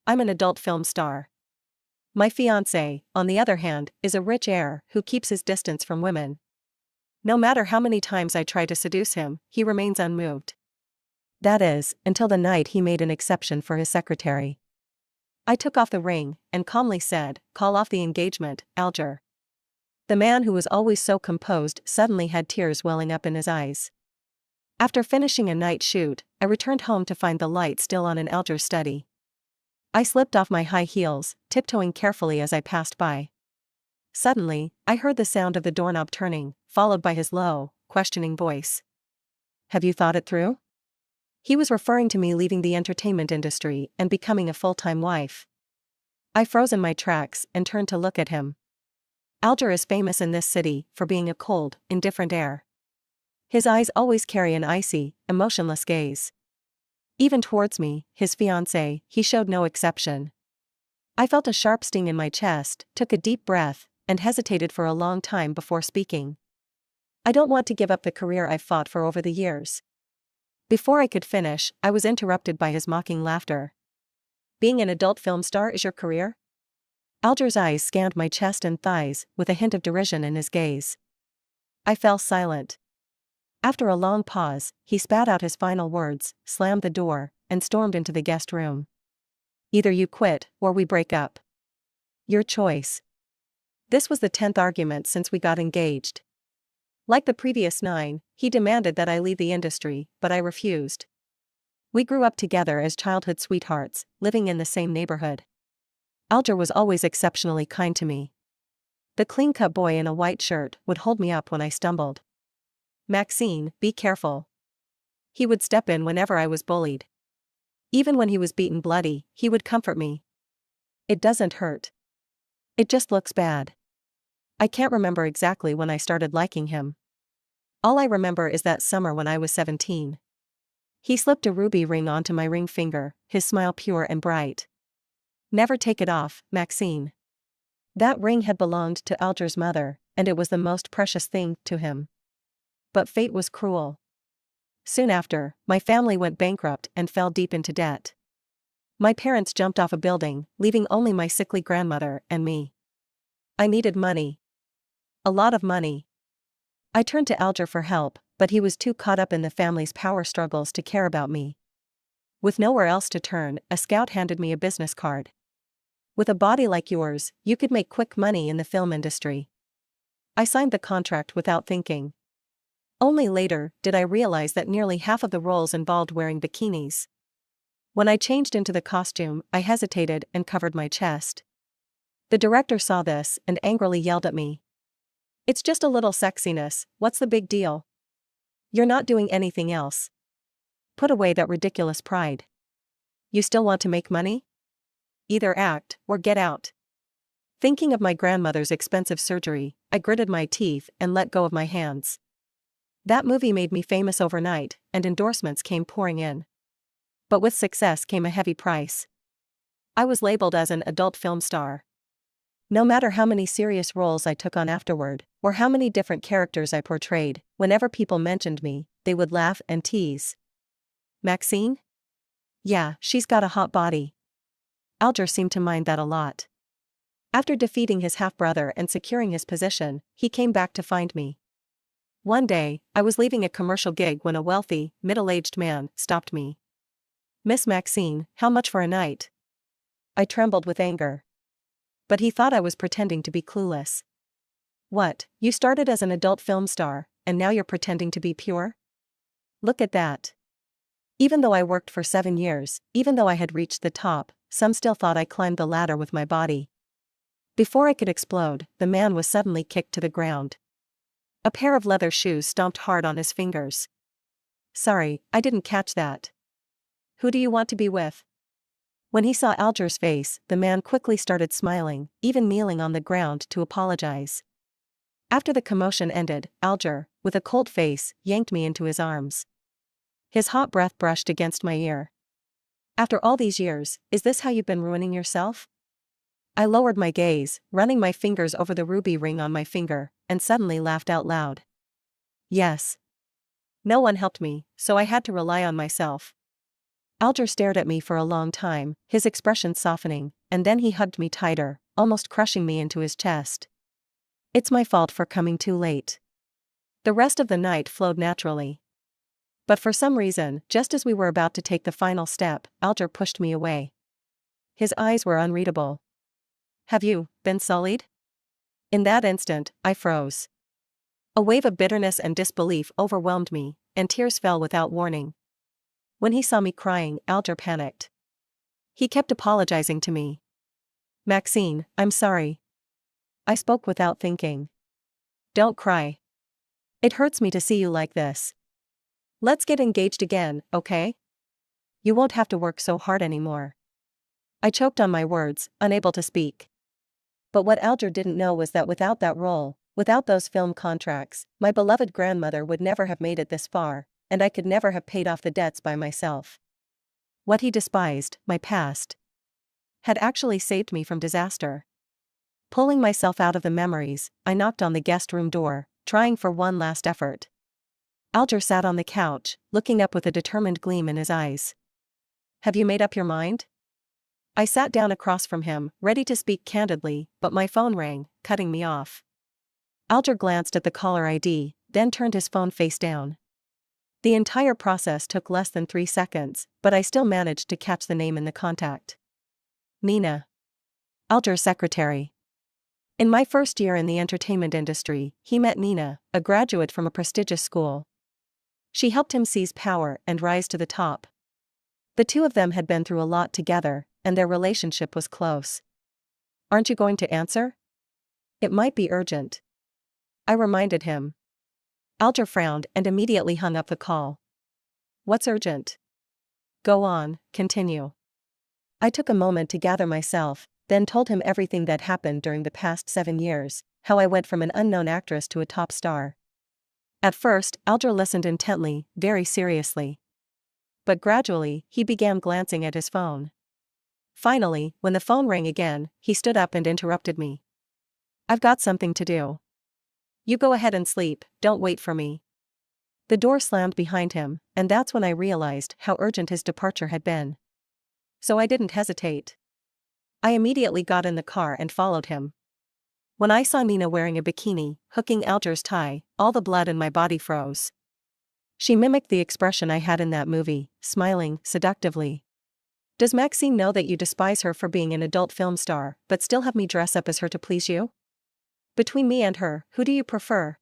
I'm an adult film star. My fiance, on the other hand, is a rich heir who keeps his distance from women. No matter how many times I try to seduce him, he remains unmoved. That is, until the night he made an exception for his secretary. I took off the ring and calmly said, "Call off the engagement, Alger." The man who was always so composed suddenly had tears welling up in his eyes. After finishing a night shoot, I returned home to find the light still on in Alger's study. I slipped off my high heels, tiptoeing carefully as I passed by. Suddenly, I heard the sound of the doorknob turning, followed by his low, questioning voice. "Have you thought it through?" He was referring to me leaving the entertainment industry and becoming a full-time wife. I froze in my tracks and turned to look at him. Alger is famous in this city for being a cold, indifferent heir. His eyes always carry an icy, emotionless gaze. Even towards me, his fiancée, he showed no exception. I felt a sharp sting in my chest, took a deep breath, and hesitated for a long time before speaking. "I don't want to give up the career I've fought for over the years." Before I could finish, I was interrupted by his mocking laughter. "Being an adult film star is your career?" Alger's eyes scanned my chest and thighs, with a hint of derision in his gaze. I fell silent. After a long pause, he spat out his final words, slammed the door, and stormed into the guest room. "Either you quit, or we break up. Your choice." This was the 10th argument since we got engaged. Like the previous 9, he demanded that I leave the industry, but I refused. We grew up together as childhood sweethearts, living in the same neighborhood. Alger was always exceptionally kind to me. The clean-cut boy in a white shirt would hold me up when I stumbled. "Maxine, be careful." He would step in whenever I was bullied. Even when he was beaten bloody, he would comfort me. "It doesn't hurt. It just looks bad." I can't remember exactly when I started liking him. All I remember is that summer when I was 17. He slipped a ruby ring onto my ring finger, his smile pure and bright. "Never take it off, Maxine." That ring had belonged to Alger's mother, and it was the most precious thing to him. But fate was cruel. Soon after, my family went bankrupt and fell deep into debt. My parents jumped off a building, leaving only my sickly grandmother and me. I needed money. A lot of money. I turned to Alger for help, but he was too caught up in the family's power struggles to care about me. With nowhere else to turn, a scout handed me a business card. "With a body like yours, you could make quick money in the film industry." I signed the contract without thinking. Only later did I realize that nearly half of the roles involved wearing bikinis. When I changed into the costume, I hesitated and covered my chest. The director saw this and angrily yelled at me. "It's just a little sexiness, what's the big deal? You're not doing anything else. Put away that ridiculous pride. You still want to make money? Either act, or get out." Thinking of my grandmother's expensive surgery, I gritted my teeth and let go of my hands. That movie made me famous overnight, and endorsements came pouring in. But with success came a heavy price. I was labeled as an adult film star. No matter how many serious roles I took on afterward, or how many different characters I portrayed, whenever people mentioned me, they would laugh and tease. "Maxine? Yeah, she's got a hot body." Alger seemed to mind that a lot. After defeating his half-brother and securing his position, he came back to find me. One day, I was leaving a commercial gig when a wealthy, middle-aged man stopped me. "Miss Maxine, how much for a night?" I trembled with anger. But he thought I was pretending to be clueless. "What, you started as an adult film star, and now you're pretending to be pure? Look at that." Even though I worked for 7 years, even though I had reached the top, some still thought I climbed the ladder with my body. Before I could explode, the man was suddenly kicked to the ground. A pair of leather shoes stomped hard on his fingers. "Sorry, I didn't catch that. Who do you want to be with?" When he saw Alger's face, the man quickly started smiling, even kneeling on the ground to apologize. After the commotion ended, Alger, with a cold face, yanked me into his arms. His hot breath brushed against my ear. "After all these years, is this how you've been ruining yourself?" I lowered my gaze, running my fingers over the ruby ring on my finger, and suddenly laughed out loud. Yes. No one helped me, so I had to rely on myself. Alger stared at me for a long time, his expression softening, and then he hugged me tighter, almost crushing me into his chest. It's my fault for coming too late. The rest of the night flowed naturally. But for some reason, just as we were about to take the final step, Alger pushed me away. His eyes were unreadable. Have you been sullied? In that instant, I froze. A wave of bitterness and disbelief overwhelmed me, and tears fell without warning. When he saw me crying, Alger panicked. He kept apologizing to me. Maxine, I'm sorry. I spoke without thinking. Don't cry. It hurts me to see you like this. Let's get engaged again, okay? You won't have to work so hard anymore. I choked on my words, unable to speak. But what Alger didn't know was that without that role, without those film contracts, my beloved grandmother would never have made it this far, and I could never have paid off the debts by myself. What he despised, my past, had actually saved me from disaster. Pulling myself out of the memories, I knocked on the guest room door, trying for one last effort. Alger sat on the couch, looking up with a determined gleam in his eyes. Have you made up your mind? I sat down across from him, ready to speak candidly, but my phone rang, cutting me off. Alger glanced at the caller ID, then turned his phone face down. The entire process took less than 3 seconds, but I still managed to catch the name in the contact. Nina. Alger's secretary. In my first year in the entertainment industry, he met Nina, a graduate from a prestigious school. She helped him seize power and rise to the top. The two of them had been through a lot together, and their relationship was close. Aren't you going to answer? It might be urgent. I reminded him. Alger frowned and immediately hung up the call. What's urgent? Go on, continue. I took a moment to gather myself, then told him everything that happened during the past 7 years, how I went from an unknown actress to a top star. At first, Alger listened intently, very seriously. But gradually, he began glancing at his phone. Finally, when the phone rang again, he stood up and interrupted me. I've got something to do. You go ahead and sleep, don't wait for me. The door slammed behind him, and that's when I realized how urgent his departure had been. So I didn't hesitate. I immediately got in the car and followed him. When I saw Nina wearing a bikini, hooking Alger's tie, all the blood in my body froze. She mimicked the expression I had in that movie, smiling seductively. Does Maxine know that you despise her for being an adult film star, but still have me dress up as her to please you? Between me and her, who do you prefer?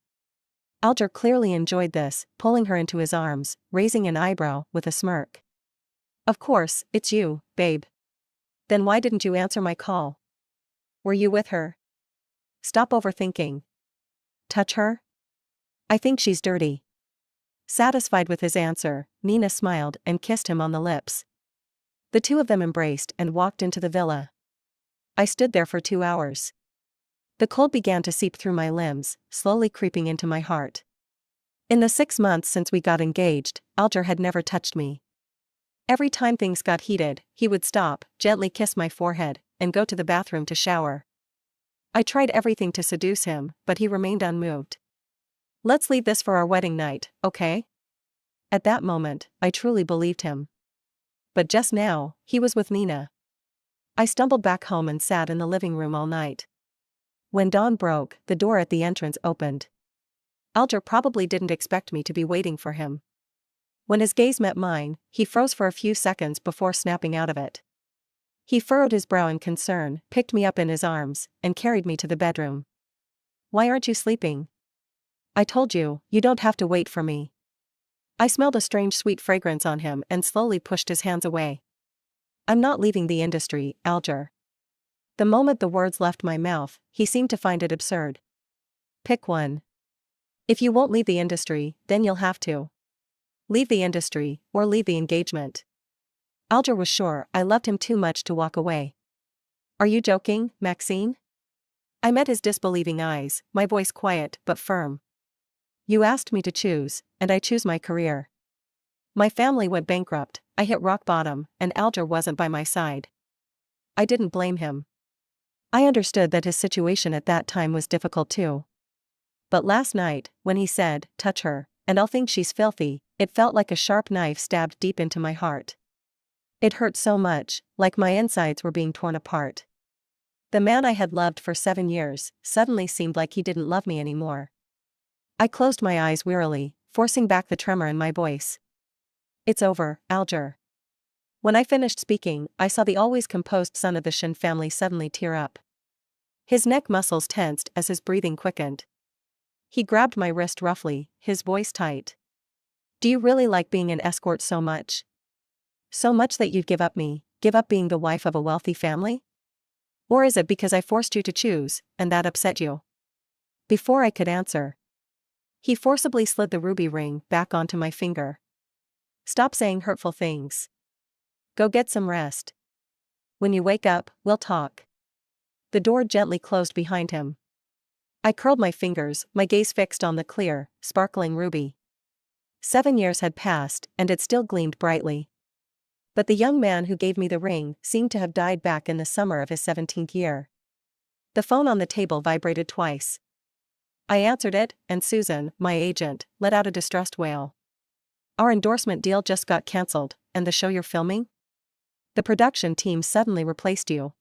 Alger clearly enjoyed this, pulling her into his arms, raising an eyebrow, with a smirk. Of course, it's you, babe. Then why didn't you answer my call? Were you with her? Stop overthinking. Touch her? I think she's dirty. Satisfied with his answer, Nina smiled and kissed him on the lips. The two of them embraced and walked into the villa. I stood there for 2 hours. The cold began to seep through my limbs, slowly creeping into my heart. In the 6 months since we got engaged, Alger had never touched me. Every time things got heated, he would stop, gently kiss my forehead, and go to the bathroom to shower. I tried everything to seduce him, but he remained unmoved. Let's leave this for our wedding night, okay? At that moment, I truly believed him. But just now, he was with Nina. I stumbled back home and sat in the living room all night. When dawn broke, the door at the entrance opened. Alger probably didn't expect me to be waiting for him. When his gaze met mine, he froze for a few seconds before snapping out of it. He furrowed his brow in concern, picked me up in his arms, and carried me to the bedroom. Why aren't you sleeping? I told you, you don't have to wait for me. I smelled a strange sweet fragrance on him and slowly pushed his hands away. I'm not leaving the industry, Alger. The moment the words left my mouth, he seemed to find it absurd. Pick one. If you won't leave the industry, then you'll have to. Leave the industry, or leave the engagement. Alger was sure I loved him too much to walk away. Are you joking, Maxine? I met his disbelieving eyes, my voice quiet but firm. You asked me to choose, and I choose my career. My family went bankrupt, I hit rock bottom, and Alger wasn't by my side. I didn't blame him. I understood that his situation at that time was difficult too. But last night, when he said, touch her, and I'll think she's filthy, it felt like a sharp knife stabbed deep into my heart. It hurt so much, like my insides were being torn apart. The man I had loved for 7 years suddenly seemed like he didn't love me anymore. I closed my eyes wearily, forcing back the tremor in my voice. It's over, Alger. When I finished speaking, I saw the always composed son of the Shin family suddenly tear up. His neck muscles tensed as his breathing quickened. He grabbed my wrist roughly, his voice tight. Do you really like being an escort so much? So much that you'd give up being the wife of a wealthy family? Or is it because I forced you to choose, and that upset you? Before I could answer, he forcibly slid the ruby ring back onto my finger. Stop saying hurtful things. Go get some rest. When you wake up, we'll talk. The door gently closed behind him. I curled my fingers, my gaze fixed on the clear, sparkling ruby. 7 years had passed, and it still gleamed brightly. But the young man who gave me the ring seemed to have died back in the summer of his 17th year. The phone on the table vibrated twice. I answered it, and Susan, my agent, let out a distressed wail. Our endorsement deal just got cancelled, and the show you're filming? The production team suddenly replaced you.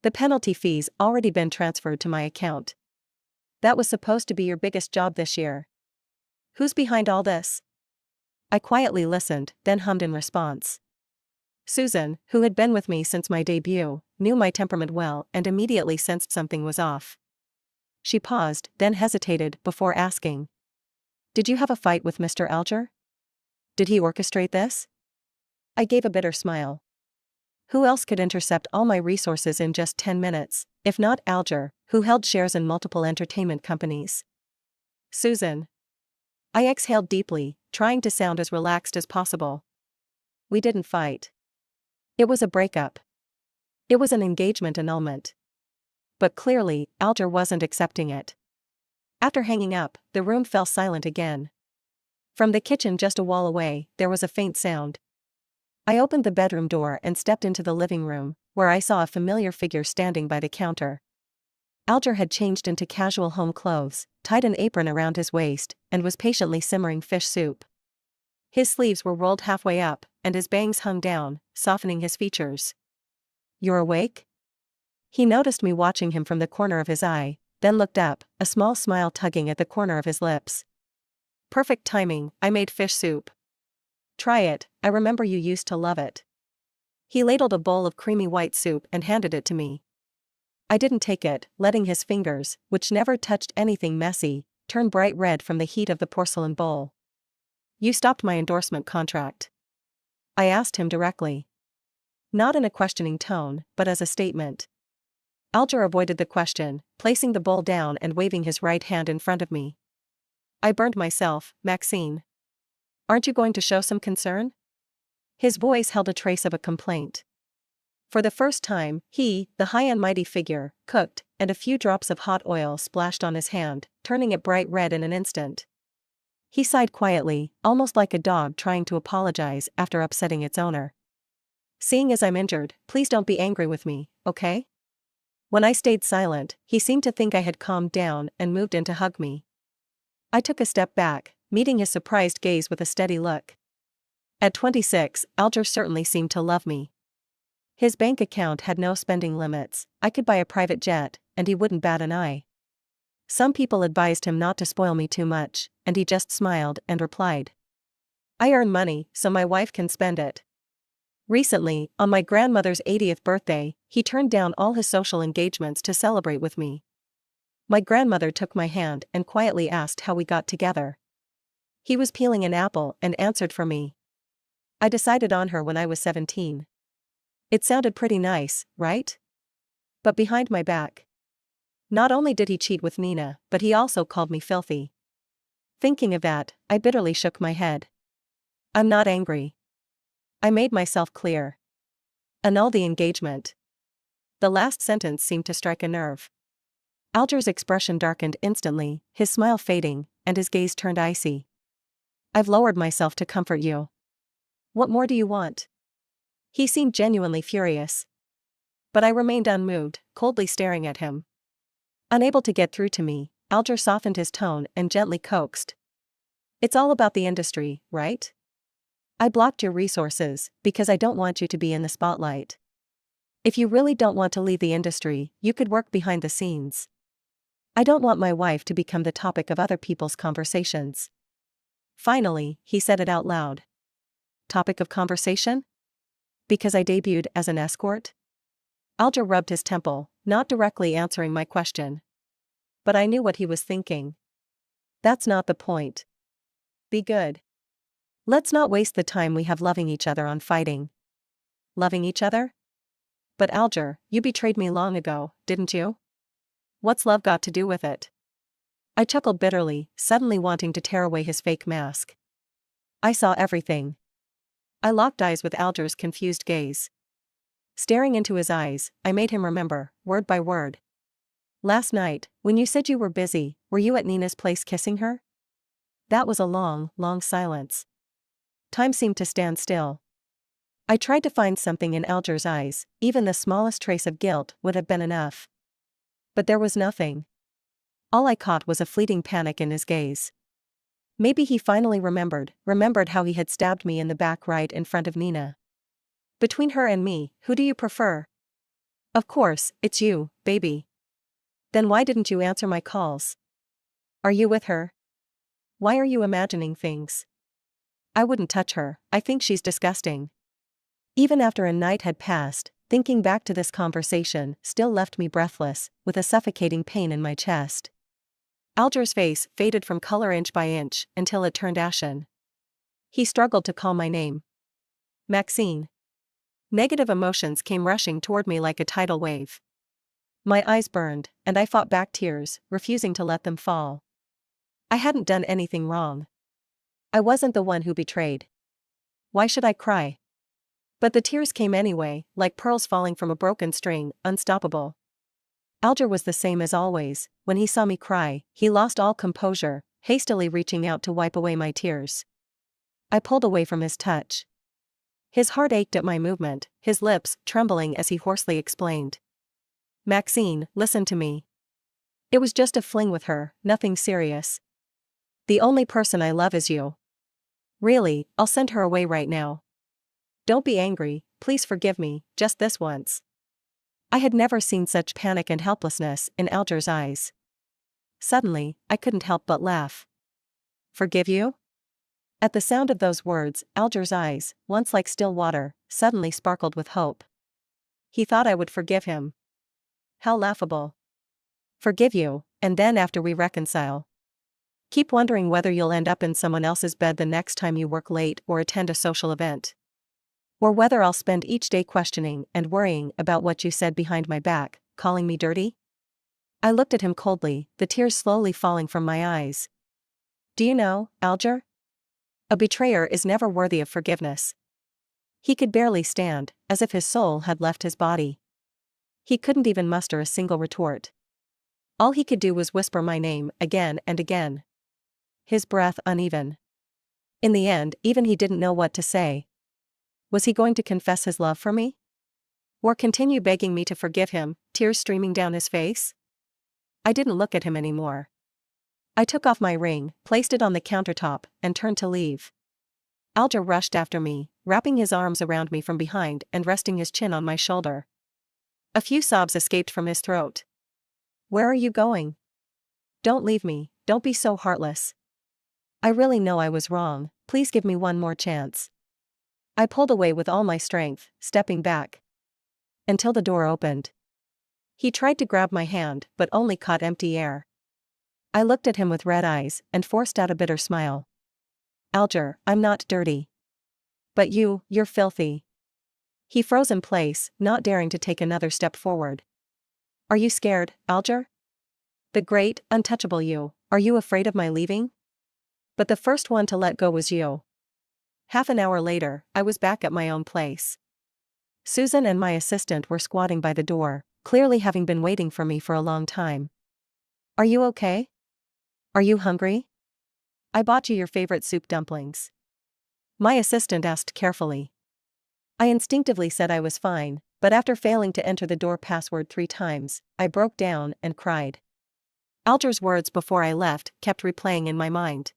The penalty fees already been transferred to my account. That was supposed to be your biggest job this year. Who's behind all this? I quietly listened, then hummed in response. Susan, who had been with me since my debut, knew my temperament well and immediately sensed something was off. She paused, then hesitated before asking. Did you have a fight with Mr. Alger? Did he orchestrate this? I gave a bitter smile. Who else could intercept all my resources in just 10 minutes, if not Alger, who held shares in multiple entertainment companies? Susan. I exhaled deeply, trying to sound as relaxed as possible. We didn't fight. It was a breakup. It was an engagement annulment. But clearly, Alger wasn't accepting it. After hanging up, the room fell silent again. From the kitchen just a wall away, there was a faint sound. I opened the bedroom door and stepped into the living room, where I saw a familiar figure standing by the counter. Alger had changed into casual home clothes, tied an apron around his waist, and was patiently simmering fish soup. His sleeves were rolled halfway up, and his bangs hung down, softening his features. You're awake? He noticed me watching him from the corner of his eye, then looked up, a small smile tugging at the corner of his lips. Perfect timing, I made fish soup. Try it, I remember you used to love it. He ladled a bowl of creamy white soup and handed it to me. I didn't take it, letting his fingers, which never touched anything messy, turn bright red from the heat of the porcelain bowl. You stopped my endorsement contract. I asked him directly. Not in a questioning tone, but as a statement. Alger avoided the question, placing the bowl down and waving his right hand in front of me. I burned myself, Maxine. Aren't you going to show some concern? His voice held a trace of a complaint. For the first time, he, the high and mighty figure, cooked, and a few drops of hot oil splashed on his hand, turning it bright red in an instant. He sighed quietly, almost like a dog trying to apologize after upsetting its owner. Seeing as I'm injured, please don't be angry with me, okay? When I stayed silent, he seemed to think I had calmed down and moved in to hug me. I took a step back, meeting his surprised gaze with a steady look. At 26, Alger certainly seemed to love me. His bank account had no spending limits, I could buy a private jet, and he wouldn't bat an eye. Some people advised him not to spoil me too much, and he just smiled and replied. I earn money, so my wife can spend it. Recently, on my grandmother's 80th birthday, he turned down all his social engagements to celebrate with me. My grandmother took my hand and quietly asked how we got together. He was peeling an apple and answered for me. I decided on her when I was 17. It sounded pretty nice, right? But behind my back. Not only did he cheat with Nina, but he also called me filthy. Thinking of that, I bitterly shook my head. I'm not angry. I made myself clear. Annul the engagement. The last sentence seemed to strike a nerve. Alger's expression darkened instantly, his smile fading, and his gaze turned icy. I've lowered myself to comfort you. What more do you want? He seemed genuinely furious. But I remained unmoved, coldly staring at him. Unable to get through to me, Alger softened his tone and gently coaxed. It's all about the industry, right? I blocked your resources because I don't want you to be in the spotlight. If you really don't want to leave the industry, you could work behind the scenes. I don't want my wife to become the topic of other people's conversations. Finally, he said it out loud. Topic of conversation? Because I debuted as an escort? Alger rubbed his temple, not directly answering my question. But I knew what he was thinking. That's not the point. Be good. Let's not waste the time we have loving each other on fighting. Loving each other? But Alger, you betrayed me long ago, didn't you? What's love got to do with it? I chuckled bitterly, suddenly wanting to tear away his fake mask. I saw everything. I locked eyes with Alger's confused gaze. Staring into his eyes, I made him remember, word by word. Last night, when you said you were busy, were you at Nina's place kissing her? That was a long, long silence. Time seemed to stand still. I tried to find something in Alger's eyes, even the smallest trace of guilt would have been enough. But there was nothing. All I caught was a fleeting panic in his gaze. Maybe he finally remembered how he had stabbed me in the back right in front of Nina. Between her and me, who do you prefer? Of course, it's you, baby. Then why didn't you answer my calls? Are you with her? Why are you imagining things? I wouldn't touch her, I think she's disgusting. Even after a night had passed, thinking back to this conversation still left me breathless, with a suffocating pain in my chest. Alger's face faded from color inch by inch until it turned ashen. He struggled to call my name. Maxine. Negative emotions came rushing toward me like a tidal wave. My eyes burned, and I fought back tears, refusing to let them fall. I hadn't done anything wrong. I wasn't the one who betrayed. Why should I cry? But the tears came anyway, like pearls falling from a broken string, unstoppable. Alger was the same as always. When he saw me cry, he lost all composure, hastily reaching out to wipe away my tears. I pulled away from his touch. His heart ached at my movement, his lips trembling as he hoarsely explained. Maxine, listen to me. It was just a fling with her, nothing serious. The only person I love is you. Really, I'll send her away right now. Don't be angry, please forgive me, just this once. I had never seen such panic and helplessness in Alger's eyes. Suddenly, I couldn't help but laugh. Forgive you? At the sound of those words, Alger's eyes, once like still water, suddenly sparkled with hope. He thought I would forgive him. How laughable. Forgive you, and then after we reconcile. Keep wondering whether you'll end up in someone else's bed the next time you work late or attend a social event. Or whether I'll spend each day questioning and worrying about what you said behind my back, calling me dirty? I looked at him coldly, the tears slowly falling from my eyes. Do you know, Alger? A betrayer is never worthy of forgiveness. He could barely stand, as if his soul had left his body. He couldn't even muster a single retort. All he could do was whisper my name again and again. His breath uneven. In the end, even he didn't know what to say. Was he going to confess his love for me? Or continue begging me to forgive him, tears streaming down his face? I didn't look at him anymore. I took off my ring, placed it on the countertop, and turned to leave. Alger rushed after me, wrapping his arms around me from behind and resting his chin on my shoulder. A few sobs escaped from his throat. Where are you going? Don't leave me, don't be so heartless. I really know I was wrong, please give me one more chance. I pulled away with all my strength, stepping back. Until the door opened. He tried to grab my hand, but only caught empty air. I looked at him with red eyes and forced out a bitter smile. Alger, I'm not dirty. But you're filthy. He froze in place, not daring to take another step forward. Are you scared, Alger? The great, untouchable you, are you afraid of my leaving? But the first one to let go was you. Half an hour later, I was back at my own place. Susan and my assistant were squatting by the door, clearly having been waiting for me for a long time. Are you okay? Are you hungry? I bought you your favorite soup dumplings. My assistant asked carefully. I instinctively said I was fine, but after failing to enter the door password 3 times, I broke down and cried. Alger's words before I left kept replaying in my mind.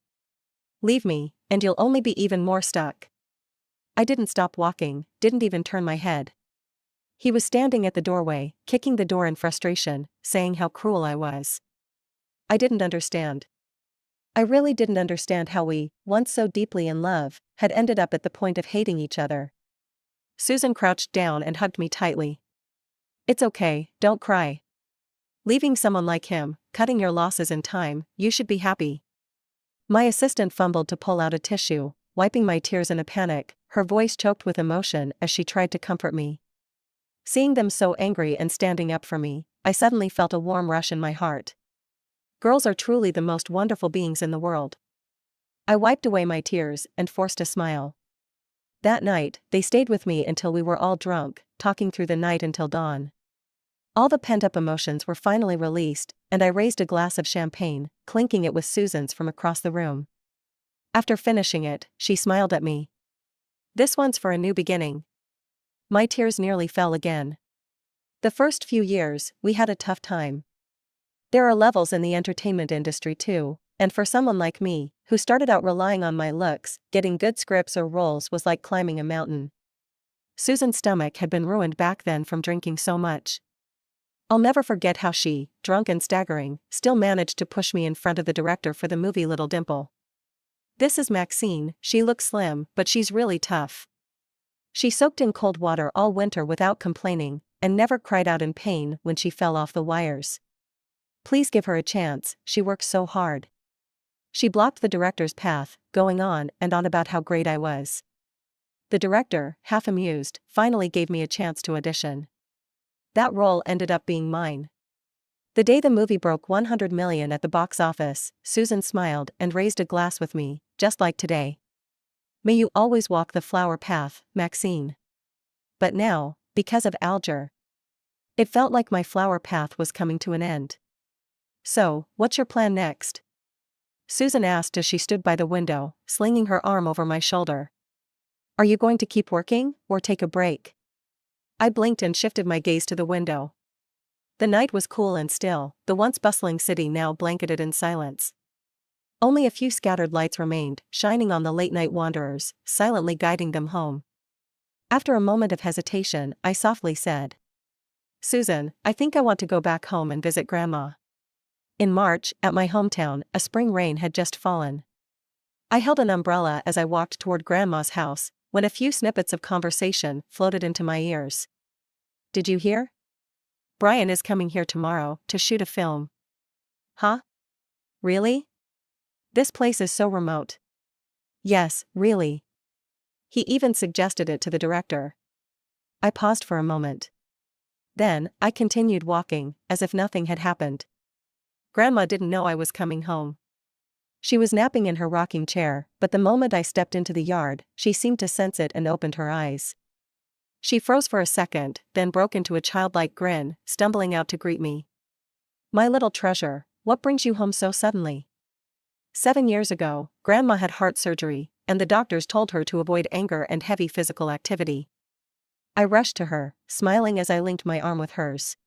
Leave me, and you'll only be even more stuck. I didn't stop walking, didn't even turn my head. He was standing at the doorway, kicking the door in frustration, saying how cruel I was. I didn't understand. I really didn't understand how we, once so deeply in love, had ended up at the point of hating each other. Susan crouched down and hugged me tightly. It's okay, don't cry. Leaving someone like him, cutting your losses in time, you should be happy. My assistant fumbled to pull out a tissue, wiping my tears in a panic, her voice choked with emotion as she tried to comfort me. Seeing them so angry and standing up for me, I suddenly felt a warm rush in my heart. Girls are truly the most wonderful beings in the world. I wiped away my tears and forced a smile. That night, they stayed with me until we were all drunk, talking through the night until dawn. All the pent-up emotions were finally released, and I raised a glass of champagne, clinking it with Susan's from across the room. After finishing it, she smiled at me. This one's for a new beginning. My tears nearly fell again. The first few years, we had a tough time. There are levels in the entertainment industry too, and for someone like me, who started out relying on my looks, getting good scripts or roles was like climbing a mountain. Susan's stomach had been ruined back then from drinking so much. I'll never forget how she, drunk and staggering, still managed to push me in front of the director for the movie Little Dimple. This is Maxine, she looks slim, but she's really tough. She soaked in cold water all winter without complaining, and never cried out in pain when she fell off the wires. Please give her a chance, she works so hard. She blocked the director's path, going on and on about how great I was. The director, half amused, finally gave me a chance to audition. That role ended up being mine. The day the movie broke 100 million at the box office, Susan smiled and raised a glass with me, just like today. May you always walk the flower path, Maxine. But now, because of Alger, it felt like my flower path was coming to an end. So, what's your plan next? Susan asked as she stood by the window, slinging her arm over my shoulder. Are you going to keep working, or take a break? I blinked and shifted my gaze to the window. The night was cool and still, the once bustling city now blanketed in silence. Only a few scattered lights remained, shining on the late-night wanderers, silently guiding them home. After a moment of hesitation, I softly said, Susan, I think I want to go back home and visit Grandma. In March, at my hometown, a spring rain had just fallen. I held an umbrella as I walked toward Grandma's house, when a few snippets of conversation floated into my ears. Did you hear? Brian is coming here tomorrow to shoot a film. Huh? Really? This place is so remote. Yes, really. He even suggested it to the director. I paused for a moment. Then, I continued walking, as if nothing had happened. Grandma didn't know I was coming home. She was napping in her rocking chair, but the moment I stepped into the yard, she seemed to sense it and opened her eyes. She froze for a second, then broke into a childlike grin, stumbling out to greet me. My little treasure, what brings you home so suddenly? 7 years ago, Grandma had heart surgery, and the doctors told her to avoid anger and heavy physical activity. I rushed to her, smiling as I linked my arm with hers.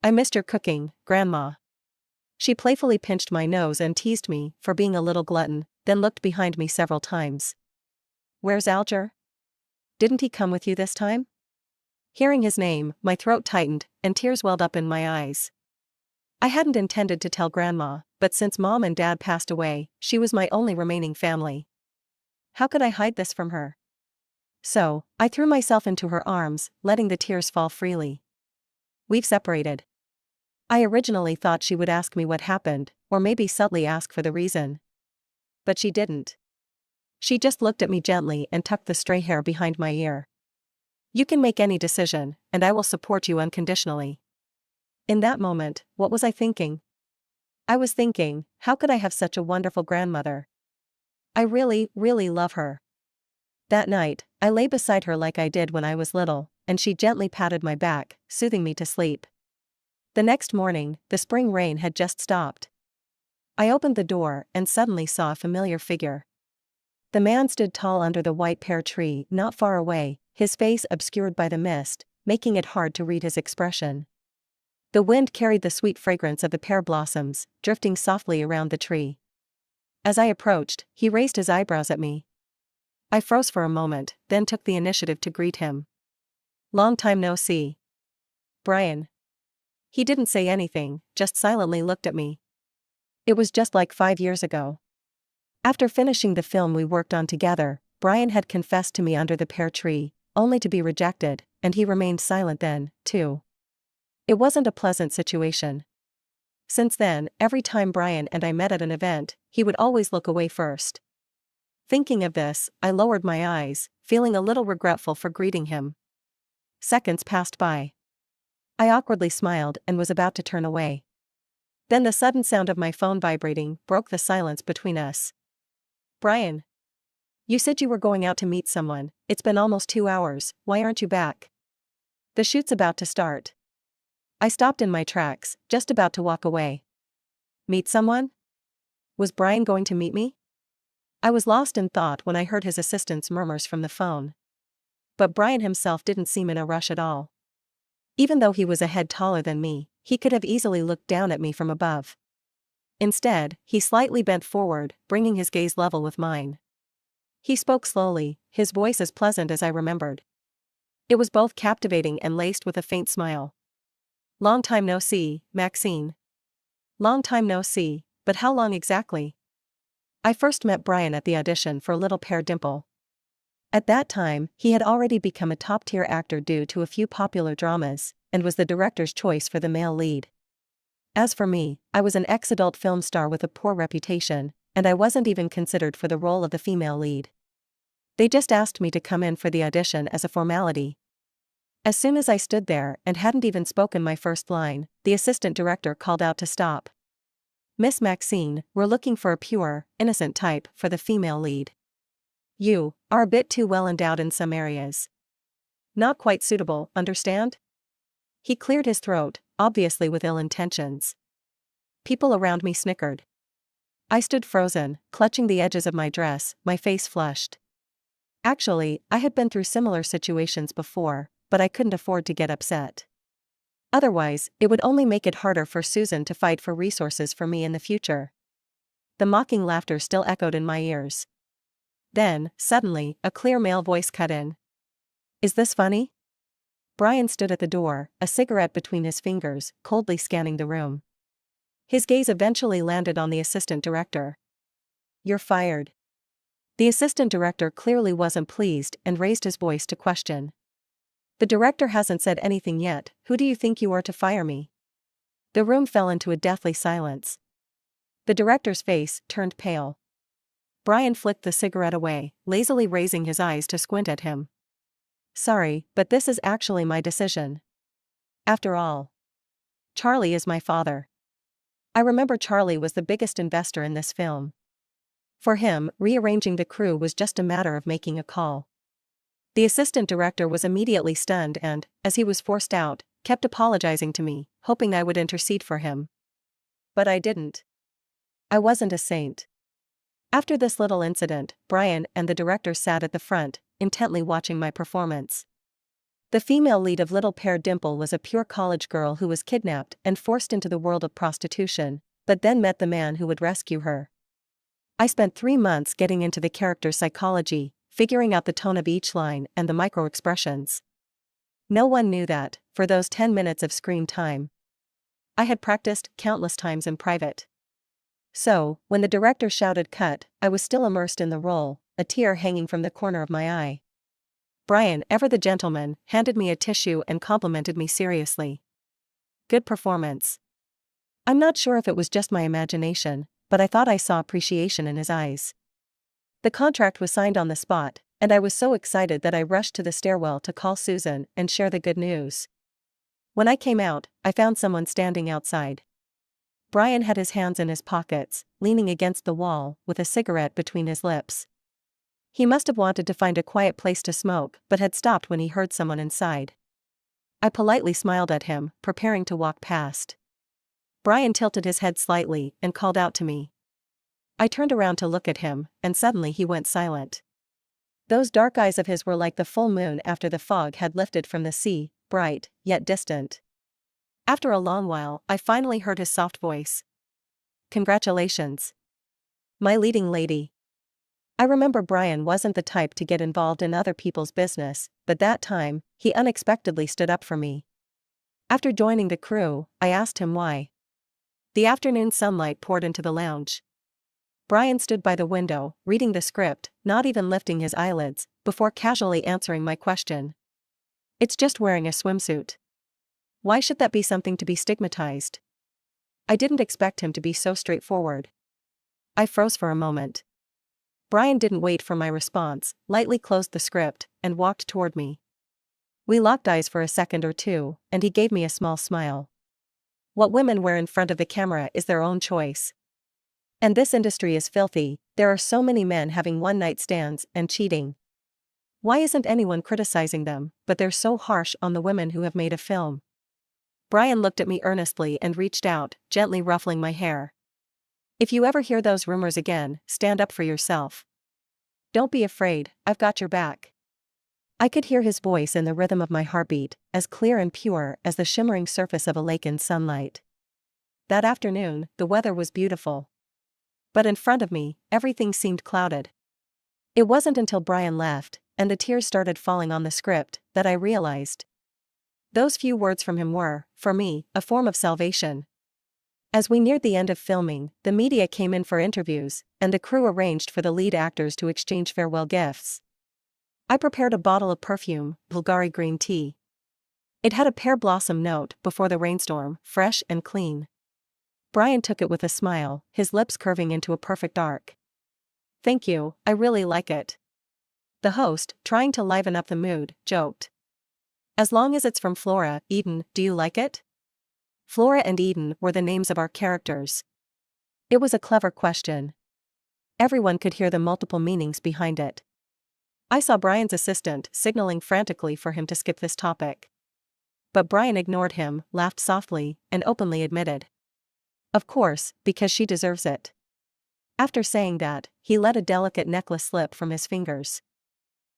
I missed your cooking, Grandma. She playfully pinched my nose and teased me for being a little glutton, then looked behind me several times. Where's Alger? Didn't he come with you this time? Hearing his name, my throat tightened, and tears welled up in my eyes. I hadn't intended to tell Grandma, but since Mom and Dad passed away, she was my only remaining family. How could I hide this from her? So, I threw myself into her arms, letting the tears fall freely. We've separated. I originally thought she would ask me what happened, or maybe subtly ask for the reason. But she didn't. She just looked at me gently and tucked the stray hair behind my ear. You can make any decision, and I will support you unconditionally. In that moment, what was I thinking? I was thinking, how could I have such a wonderful grandmother? I really, really love her. That night, I lay beside her like I did when I was little, and she gently patted my back, soothing me to sleep. The next morning, the spring rain had just stopped. I opened the door and suddenly saw a familiar figure. The man stood tall under the white pear tree not far away, his face obscured by the mist, making it hard to read his expression. The wind carried the sweet fragrance of the pear blossoms, drifting softly around the tree. As I approached, he raised his eyebrows at me. I froze for a moment, then took the initiative to greet him. Long time no see. Brian. He didn't say anything, just silently looked at me. It was just like 5 years ago. After finishing the film we worked on together, Brian had confessed to me under the pear tree, only to be rejected, and he remained silent then, too. It wasn't a pleasant situation. Since then, every time Brian and I met at an event, he would always look away first. Thinking of this, I lowered my eyes, feeling a little regretful for greeting him. Seconds passed by. I awkwardly smiled and was about to turn away. Then the sudden sound of my phone vibrating broke the silence between us. Brian. You said you were going out to meet someone. It's been almost 2 hours, why aren't you back? The shoot's about to start. I stopped in my tracks, just about to walk away. Meet someone? Was Brian going to meet me? I was lost in thought when I heard his assistant's murmurs from the phone. But Brian himself didn't seem in a rush at all. Even though he was a head taller than me, he could have easily looked down at me from above. Instead, he slightly bent forward, bringing his gaze level with mine. He spoke slowly, his voice as pleasant as I remembered. It was both captivating and laced with a faint smile. Long time no see, Maxine. Long time no see, but how long exactly? I first met Brian at the audition for Little Pear Dimple. At that time, he had already become a top-tier actor due to a few popular dramas, and was the director's choice for the male lead. As for me, I was an ex-adult film star with a poor reputation, and I wasn't even considered for the role of the female lead. They just asked me to come in for the audition as a formality. As soon as I stood there and hadn't even spoken my first line, the assistant director called out to stop. Miss Maxine, we're looking for a pure, innocent type for the female lead. You are a bit too well endowed in some areas. Not quite suitable, understand? He cleared his throat, obviously with ill intentions. People around me snickered. I stood frozen, clutching the edges of my dress, my face flushed. Actually, I had been through similar situations before, but I couldn't afford to get upset. Otherwise, it would only make it harder for Susan to fight for resources for me in the future. The mocking laughter still echoed in my ears. Then, suddenly, a clear male voice cut in. Is this funny? Brian stood at the door, a cigarette between his fingers, coldly scanning the room. His gaze eventually landed on the assistant director. You're fired. The assistant director clearly wasn't pleased and raised his voice to question. The director hasn't said anything yet, who do you think you are to fire me? The room fell into a deathly silence. The director's face turned pale. Brian flicked the cigarette away, lazily raising his eyes to squint at him. Sorry, but this is actually my decision. After all, Charlie is my father. I remember Charlie was the biggest investor in this film. For him, rearranging the crew was just a matter of making a call. The assistant director was immediately stunned and, as he was forced out, kept apologizing to me, hoping I would intercede for him. But I didn't. I wasn't a saint. After this little incident, Brian and the director sat at the front, intently watching my performance. The female lead of Little Pear Dimple was a pure college girl who was kidnapped and forced into the world of prostitution, but then met the man who would rescue her. I spent 3 months getting into the character's psychology, figuring out the tone of each line and the micro-expressions. No one knew that, for those 10 minutes of screen time, I had practiced countless times in private. So, when the director shouted cut, I was still immersed in the role, a tear hanging from the corner of my eye. Brian, ever the gentleman, handed me a tissue and complimented me seriously. Good performance. I'm not sure if it was just my imagination, but I thought I saw appreciation in his eyes. The contract was signed on the spot, and I was so excited that I rushed to the stairwell to call Susan and share the good news. When I came out, I found someone standing outside. Brian had his hands in his pockets, leaning against the wall, with a cigarette between his lips. He must have wanted to find a quiet place to smoke, but had stopped when he heard someone inside. I politely smiled at him, preparing to walk past. Brian tilted his head slightly and called out to me. I turned around to look at him, and suddenly he went silent. Those dark eyes of his were like the full moon after the fog had lifted from the sea, bright, yet distant. After a long while, I finally heard his soft voice. Congratulations. My leading lady. I remember Brian wasn't the type to get involved in other people's business, but that time, he unexpectedly stood up for me. After joining the crew, I asked him why. The afternoon sunlight poured into the lounge. Brian stood by the window, reading the script, not even lifting his eyelids, before casually answering my question. It's just wearing a swimsuit. Why should that be something to be stigmatized? I didn't expect him to be so straightforward. I froze for a moment. Brian didn't wait for my response, lightly closed the script, and walked toward me. We locked eyes for a second or two, and he gave me a small smile. What women wear in front of the camera is their own choice. And this industry is filthy, there are so many men having one-night stands and cheating. Why isn't anyone criticizing them, but they're so harsh on the women who have made a film? Brian looked at me earnestly and reached out, gently ruffling my hair. If you ever hear those rumors again, stand up for yourself. Don't be afraid, I've got your back. I could hear his voice in the rhythm of my heartbeat, as clear and pure as the shimmering surface of a lake in sunlight. That afternoon, the weather was beautiful. But in front of me, everything seemed clouded. It wasn't until Brian left, and the tears started falling on the script, that I realized. Those few words from him were, for me, a form of salvation. As we neared the end of filming, the media came in for interviews, and the crew arranged for the lead actors to exchange farewell gifts. I prepared a bottle of perfume, Bulgari green tea. It had a pear blossom note before the rainstorm, fresh and clean. Brian took it with a smile, his lips curving into a perfect arc. Thank you, I really like it. The host, trying to liven up the mood, joked. As long as it's from Flora, Eden, do you like it? Flora and Eden were the names of our characters. It was a clever question. Everyone could hear the multiple meanings behind it. I saw Brian's assistant signaling frantically for him to skip this topic. But Brian ignored him, laughed softly, and openly admitted. Of course, because she deserves it. After saying that, he let a delicate necklace slip from his fingers.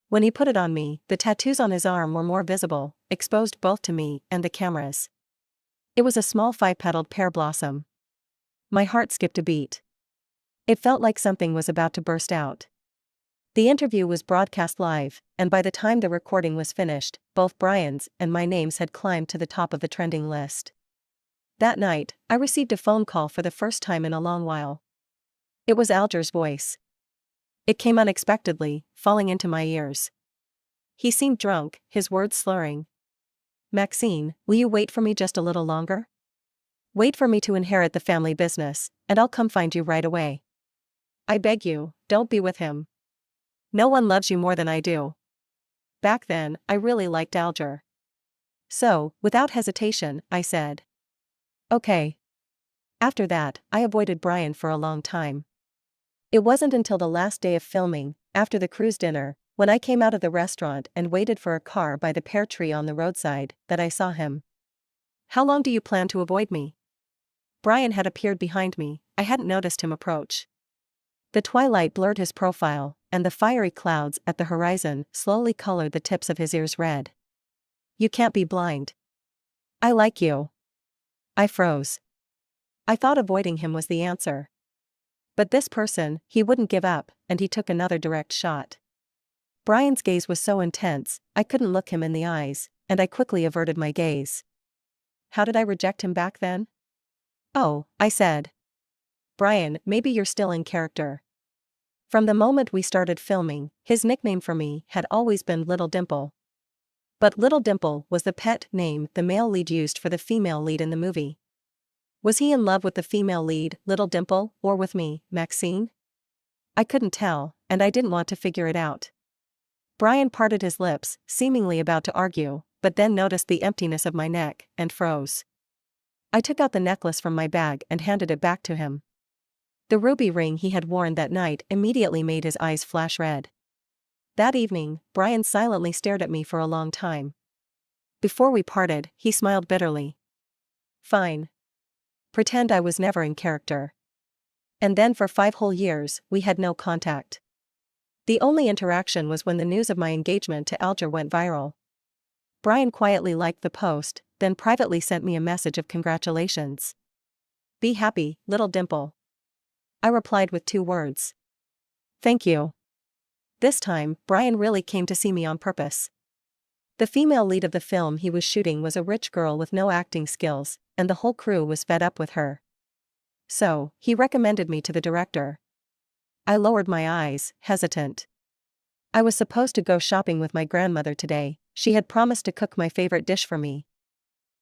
When he put it on me, the tattoos on his arm were more visible, exposed both to me and the cameras. It was a small 5-petaled pear blossom. My heart skipped a beat. It felt like something was about to burst out. The interview was broadcast live, and by the time the recording was finished, both Brian's and my names had climbed to the top of the trending list. That night, I received a phone call for the first time in a long while. It was Alger's voice. It came unexpectedly, falling into my ears. He seemed drunk, his words slurring. Maxine, will you wait for me just a little longer? Wait for me to inherit the family business, and I'll come find you right away. I beg you, don't be with him. No one loves you more than I do. Back then, I really liked Alger. So, without hesitation, I said. Okay. After that, I avoided Brian for a long time. It wasn't until the last day of filming, after the crew's dinner, when I came out of the restaurant and waited for a car by the pear tree on the roadside, that I saw him. How long do you plan to avoid me? Brian had appeared behind me, I hadn't noticed him approach. The twilight blurred his profile, and the fiery clouds at the horizon slowly colored the tips of his ears red. You can't be blind. I like you. I froze. I thought avoiding him was the answer. But this person, he wouldn't give up, and he took another direct shot. Brian's gaze was so intense, I couldn't look him in the eyes, and I quickly averted my gaze. How did I reject him back then? Oh, I said. Brian, maybe you're still in character. From the moment we started filming, his nickname for me had always been Little Dimple. But Little Dimple was the pet name the male lead used for the female lead in the movie. Was he in love with the female lead, Little Dimple, or with me, Maxine? I couldn't tell, and I didn't want to figure it out. Brian parted his lips, seemingly about to argue, but then noticed the emptiness of my neck, and froze. I took out the necklace from my bag and handed it back to him. The ruby ring he had worn that night immediately made his eyes flash red. That evening, Brian silently stared at me for a long time. Before we parted, he smiled bitterly. Fine. Pretend I was never in character. And then for 5 whole years, we had no contact. The only interaction was when the news of my engagement to Alger went viral. Brian quietly liked the post, then privately sent me a message of congratulations. Be happy, Little Dimple. I replied with 2 words. Thank you. This time, Brian really came to see me on purpose. The female lead of the film he was shooting was a rich girl with no acting skills, and the whole crew was fed up with her. So, he recommended me to the director. I lowered my eyes, hesitant. I was supposed to go shopping with my grandmother today. She had promised to cook my favorite dish for me.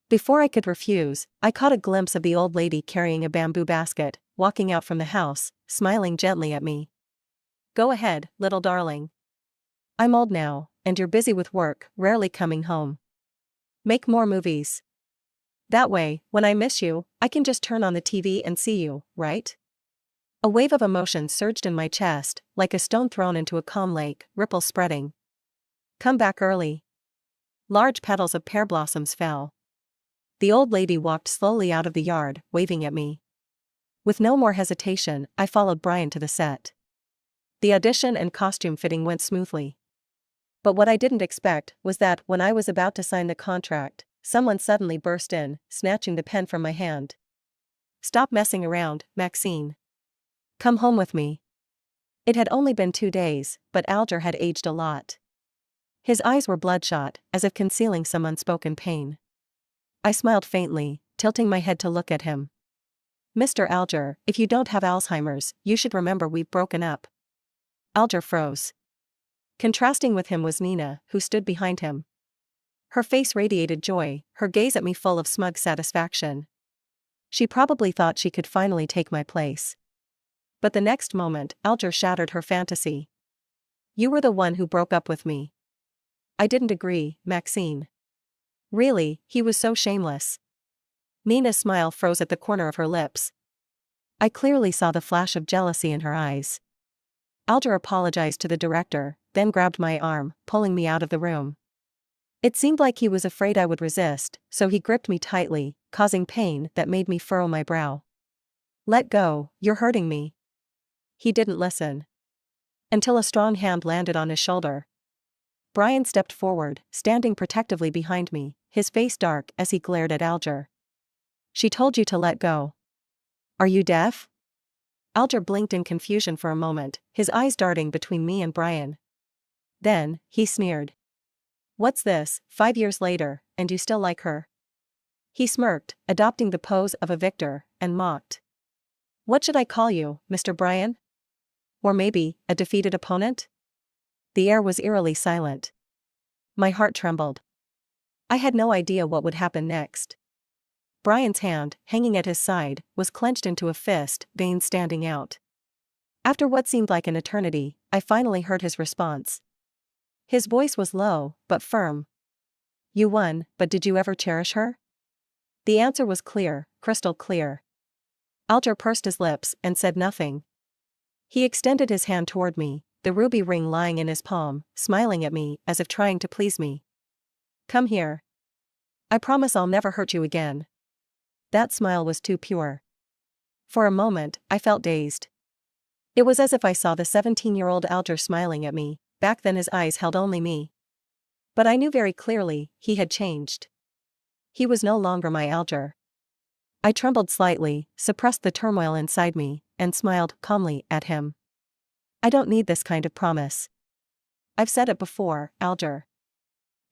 Before I could refuse, I caught a glimpse of the old lady carrying a bamboo basket, walking out from the house, smiling gently at me. Go ahead, little darling. I'm old now, and you're busy with work, rarely coming home. Make more movies. That way, when I miss you, I can just turn on the TV and see you, right? A wave of emotion surged in my chest, like a stone thrown into a calm lake, ripples spreading. Come back early. Large petals of pear blossoms fell. The old lady walked slowly out of the yard, waving at me. With no more hesitation, I followed Brian to the set. The audition and costume fitting went smoothly. But what I didn't expect was that, when I was about to sign the contract, someone suddenly burst in, snatching the pen from my hand. Stop messing around, Maxine. Come home with me. It had only been 2 days, but Alger had aged a lot. His eyes were bloodshot, as if concealing some unspoken pain. I smiled faintly, tilting my head to look at him. Mr. Alger, if you don't have Alzheimer's, you should remember we've broken up. Alger froze. Contrasting with him was Nina, who stood behind him. Her face radiated joy, her gaze at me full of smug satisfaction. She probably thought she could finally take my place. But the next moment, Alger shattered her fantasy. You were the one who broke up with me. I didn't agree, Maxine. Really, he was so shameless. Nina's smile froze at the corner of her lips. I clearly saw the flash of jealousy in her eyes. Alger apologized to the director, then grabbed my arm, pulling me out of the room. It seemed like he was afraid I would resist, so he gripped me tightly, causing pain that made me furrow my brow. Let go, you're hurting me. He didn't listen. Until a strong hand landed on his shoulder. Brian stepped forward, standing protectively behind me, his face dark as he glared at Alger. She told you to let go. Are you deaf? Alger blinked in confusion for a moment, his eyes darting between me and Brian. Then, he sneered. What's this, 5 years later, and you still like her? He smirked, adopting the pose of a victor, and mocked. What should I call you, Mr. Brian? Or maybe, a defeated opponent? The air was eerily silent. My heart trembled. I had no idea what would happen next. Brian's hand, hanging at his side, was clenched into a fist, veins standing out. After what seemed like an eternity, I finally heard his response. His voice was low, but firm. You won, but did you ever cherish her? The answer was clear, crystal clear. Alger pursed his lips and said nothing. He extended his hand toward me, the ruby ring lying in his palm, smiling at me as if trying to please me. Come here. I promise I'll never hurt you again. That smile was too pure. For a moment, I felt dazed. It was as if I saw the 17-year-old Alger smiling at me. Back then his eyes held only me. But I knew very clearly, he had changed. He was no longer my Alger. I trembled slightly, suppressed the turmoil inside me, and smiled calmly at him. I don't need this kind of promise. I've said it before, Alger.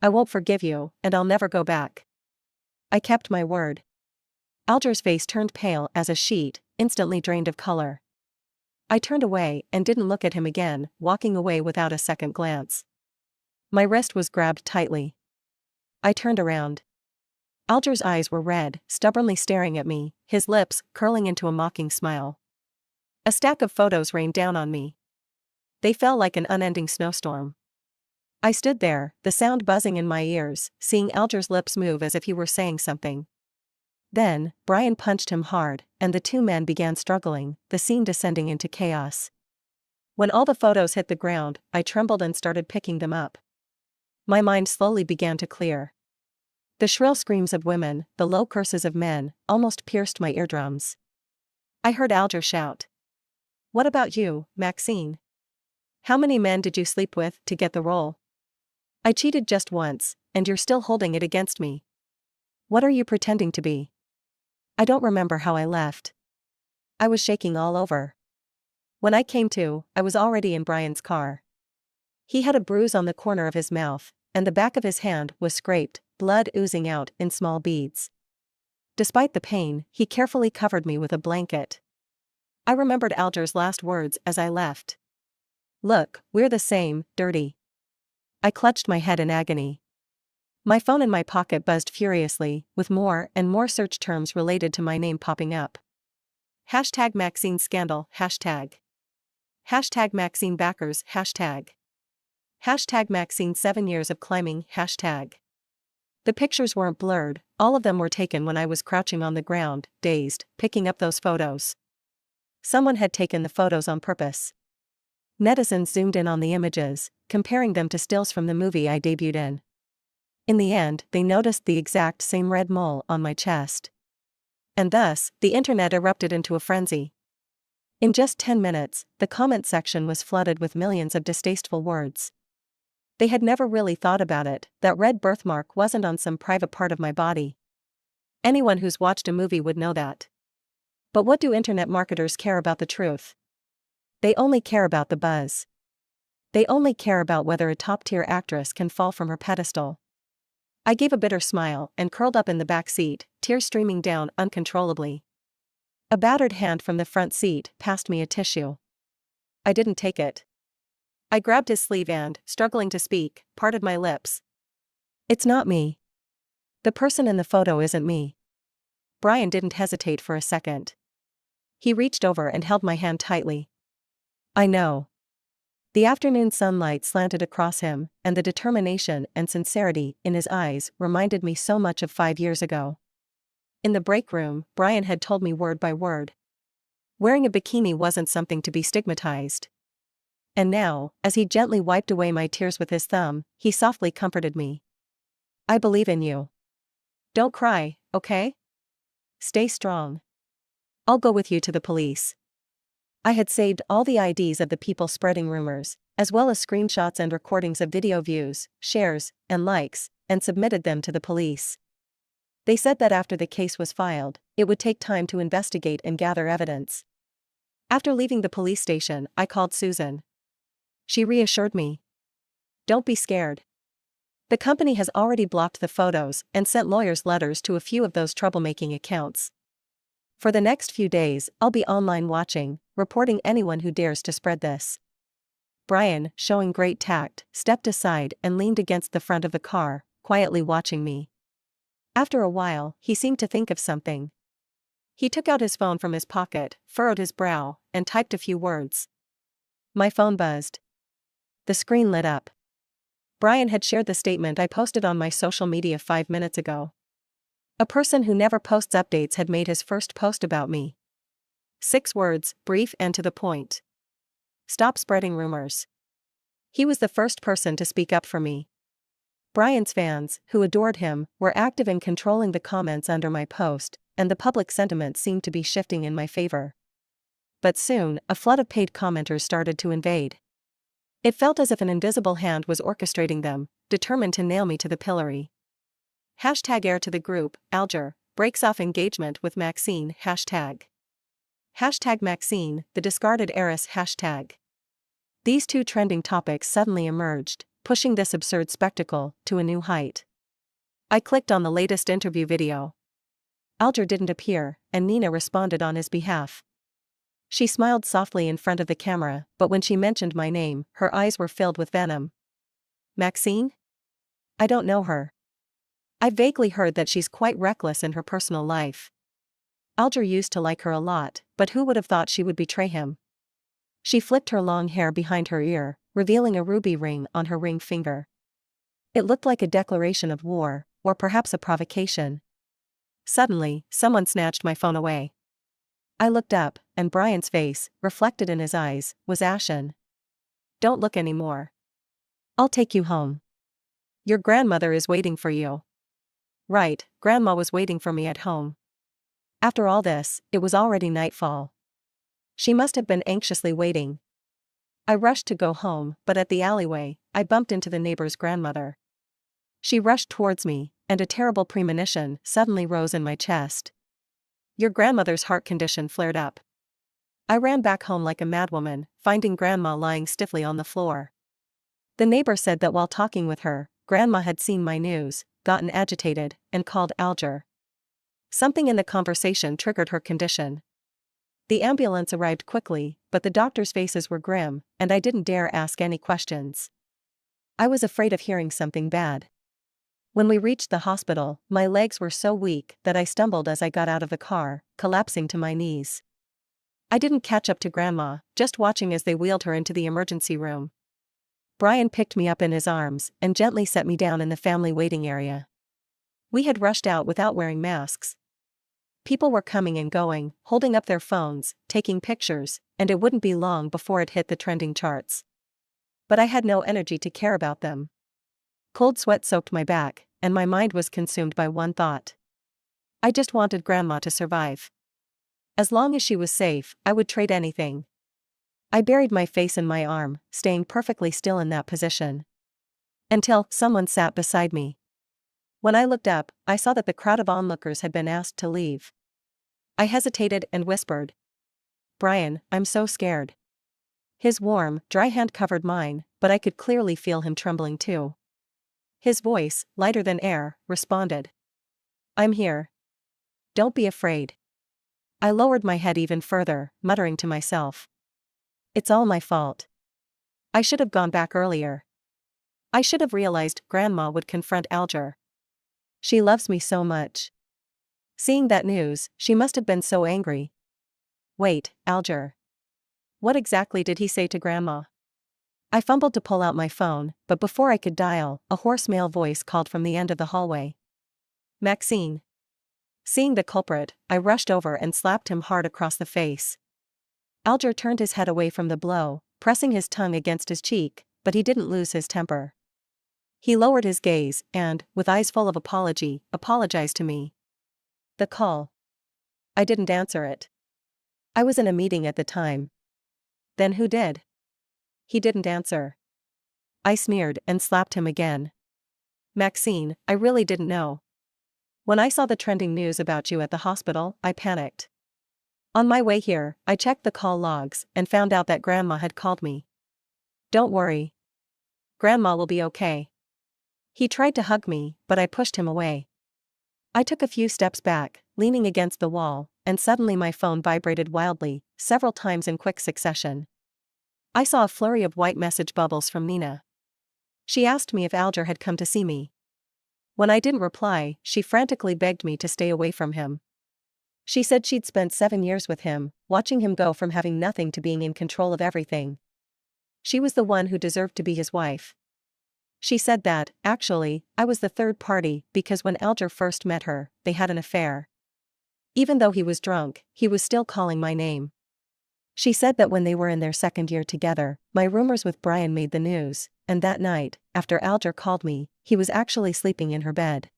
I won't forgive you, and I'll never go back. I kept my word. Alger's face turned pale as a sheet, instantly drained of color. I turned away and didn't look at him again, walking away without a second glance. My wrist was grabbed tightly. I turned around. Alger's eyes were red, stubbornly staring at me, his lips curling into a mocking smile. A stack of photos rained down on me. They fell like an unending snowstorm. I stood there, the sound buzzing in my ears, seeing Alger's lips move as if he were saying something. Then, Brian punched him hard, and the two men began struggling, the scene descending into chaos. When all the photos hit the ground, I trembled and started picking them up. My mind slowly began to clear. The shrill screams of women, the low curses of men, almost pierced my eardrums. I heard Alger shout. What about you, Maxine? How many men did you sleep with to get the role? I cheated just once, and you're still holding it against me. What are you pretending to be? I don't remember how I left. I was shaking all over. When I came to, I was already in Brian's car. He had a bruise on the corner of his mouth, and the back of his hand was scraped, blood oozing out in small beads. Despite the pain, he carefully covered me with a blanket. I remembered Alger's last words as I left. "Look, we're the same, dirty." I clutched my head in agony. My phone in my pocket buzzed furiously, with more and more search terms related to my name popping up. Hashtag Maxine scandal, hashtag. Hashtag Maxine backers, hashtag. Hashtag Maxine 7 years of climbing, hashtag. The pictures weren't blurred, all of them were taken when I was crouching on the ground, dazed, picking up those photos. Someone had taken the photos on purpose. Netizens zoomed in on the images, comparing them to stills from the movie I debuted in. In the end, they noticed the exact same red mole on my chest. And thus, the internet erupted into a frenzy. In just 10 minutes, the comment section was flooded with millions of distasteful words. They had never really thought about it, that red birthmark wasn't on some private part of my body. Anyone who's watched a movie would know that. But what do internet marketers care about the truth? They only care about the buzz. They only care about whether a top-tier actress can fall from her pedestal. I gave a bitter smile and curled up in the back seat, tears streaming down uncontrollably. A battered hand from the front seat passed me a tissue. I didn't take it. I grabbed his sleeve and, struggling to speak, parted my lips. "It's not me. The person in the photo isn't me." Brian didn't hesitate for a second. He reached over and held my hand tightly. "I know." The afternoon sunlight slanted across him, and the determination and sincerity in his eyes reminded me so much of 5 years ago. In the break room, Brian had told me word by word. Wearing a bikini wasn't something to be stigmatized. And now, as he gently wiped away my tears with his thumb, he softly comforted me. "I believe in you. Don't cry, okay? Stay strong. I'll go with you to the police." I had saved all the IDs of the people spreading rumors, as well as screenshots and recordings of video views, shares, and likes, and submitted them to the police. They said that after the case was filed, it would take time to investigate and gather evidence. After leaving the police station, I called Susan. She reassured me. "Don't be scared. The company has already blocked the photos and sent lawyers' letters to a few of those troublemaking accounts. For the next few days, I'll be online watching, reporting anyone who dares to spread this." Brian, showing great tact, stepped aside and leaned against the front of the car, quietly watching me. After a while, he seemed to think of something. He took out his phone from his pocket, furrowed his brow, and typed a few words. My phone buzzed. The screen lit up. Brian had shared the statement I posted on my social media 5 minutes ago. A person who never posts updates had made his first post about me. 6 words, brief and to the point. "Stop spreading rumors." He was the first person to speak up for me. Brian's fans, who adored him, were active in controlling the comments under my post, and the public sentiment seemed to be shifting in my favor. But soon, a flood of paid commenters started to invade. It felt as if an invisible hand was orchestrating them, determined to nail me to the pillory. Hashtag heir to the group, Alger, breaks off engagement with Maxine, hashtag. Hashtag Maxine, the discarded heiress, hashtag. These two trending topics suddenly emerged, pushing this absurd spectacle to a new height. I clicked on the latest interview video. Alger didn't appear, and Nina responded on his behalf. She smiled softly in front of the camera, but when she mentioned my name, her eyes were filled with venom. "Maxine? I don't know her. I vaguely heard that she's quite reckless in her personal life. Alger used to like her a lot, but who would have thought she would betray him?" She flicked her long hair behind her ear, revealing a ruby ring on her ring finger. It looked like a declaration of war, or perhaps a provocation. Suddenly, someone snatched my phone away. I looked up, and Brian's face, reflected in his eyes, was ashen. "Don't look anymore. I'll take you home. Your grandmother is waiting for you." Right, Grandma was waiting for me at home. After all this, it was already nightfall. She must have been anxiously waiting. I rushed to go home, but at the alleyway, I bumped into the neighbor's grandmother. She rushed towards me, and a terrible premonition suddenly rose in my chest. Your grandmother's heart condition flared up. I ran back home like a madwoman, finding Grandma lying stiffly on the floor. The neighbor said that while talking with her, Grandma had seen my news, gotten agitated, and called Alger. Something in the conversation triggered her condition. The ambulance arrived quickly, but the doctors' faces were grim, and I didn't dare ask any questions. I was afraid of hearing something bad. When we reached the hospital, my legs were so weak that I stumbled as I got out of the car, collapsing to my knees. I didn't catch up to Grandma, just watching as they wheeled her into the emergency room. Brian picked me up in his arms and gently set me down in the family waiting area. We had rushed out without wearing masks. People were coming and going, holding up their phones, taking pictures, and it wouldn't be long before it hit the trending charts. But I had no energy to care about them. Cold sweat soaked my back, and my mind was consumed by one thought. I just wanted Grandma to survive. As long as she was safe, I would trade anything. I buried my face in my arm, staying perfectly still in that position. Until someone sat beside me. When I looked up, I saw that the crowd of onlookers had been asked to leave. I hesitated and whispered, "Brian, I'm so scared." His warm, dry hand covered mine, but I could clearly feel him trembling too. His voice, lighter than air, responded, "I'm here. Don't be afraid." I lowered my head even further, muttering to myself, "It's all my fault. I should have gone back earlier. I should have realized Grandma would confront Alger. She loves me so much. Seeing that news, she must have been so angry. Wait, Alger. What exactly did he say to Grandma?" I fumbled to pull out my phone, but before I could dial, a hoarse male voice called from the end of the hallway. "Maxine." Seeing the culprit, I rushed over and slapped him hard across the face. Alger turned his head away from the blow, pressing his tongue against his cheek, but he didn't lose his temper. He lowered his gaze and, with eyes full of apology, apologized to me. The call. I didn't answer it. I was in a meeting at the time. Then who did? He didn't answer. I sneered and slapped him again. "Maxine, I really didn't know. When I saw the trending news about you at the hospital, I panicked. On my way here, I checked the call logs and found out that Grandma had called me. Don't worry. Grandma will be okay." He tried to hug me, but I pushed him away. I took a few steps back, leaning against the wall, and suddenly my phone vibrated wildly, several times in quick succession. I saw a flurry of white message bubbles from Nina. She asked me if Alger had come to see me. When I didn't reply, she frantically begged me to stay away from him. She said she'd spent 7 years with him, watching him go from having nothing to being in control of everything. She was the one who deserved to be his wife. She said that, actually, I was the third party because when Alger first met her, they had an affair. Even though he was drunk, he was still calling my name. She said that when they were in their second year together, my rumors with Brian made the news, and that night, after Alger called me, he was actually sleeping in her bed.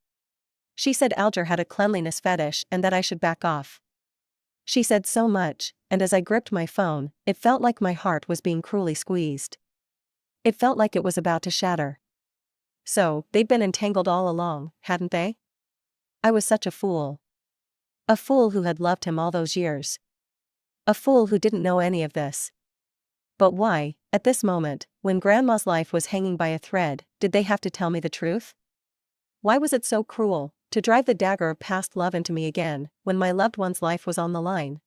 She said Alger had a cleanliness fetish and that I should back off. She said so much, and as I gripped my phone, it felt like my heart was being cruelly squeezed. It felt like it was about to shatter. So, they'd been entangled all along, hadn't they? I was such a fool. A fool who had loved him all those years. A fool who didn't know any of this. But why, at this moment, when Grandma's life was hanging by a thread, did they have to tell me the truth? Why was it so cruel, to drive the dagger of past love into me again, when my loved one's life was on the line?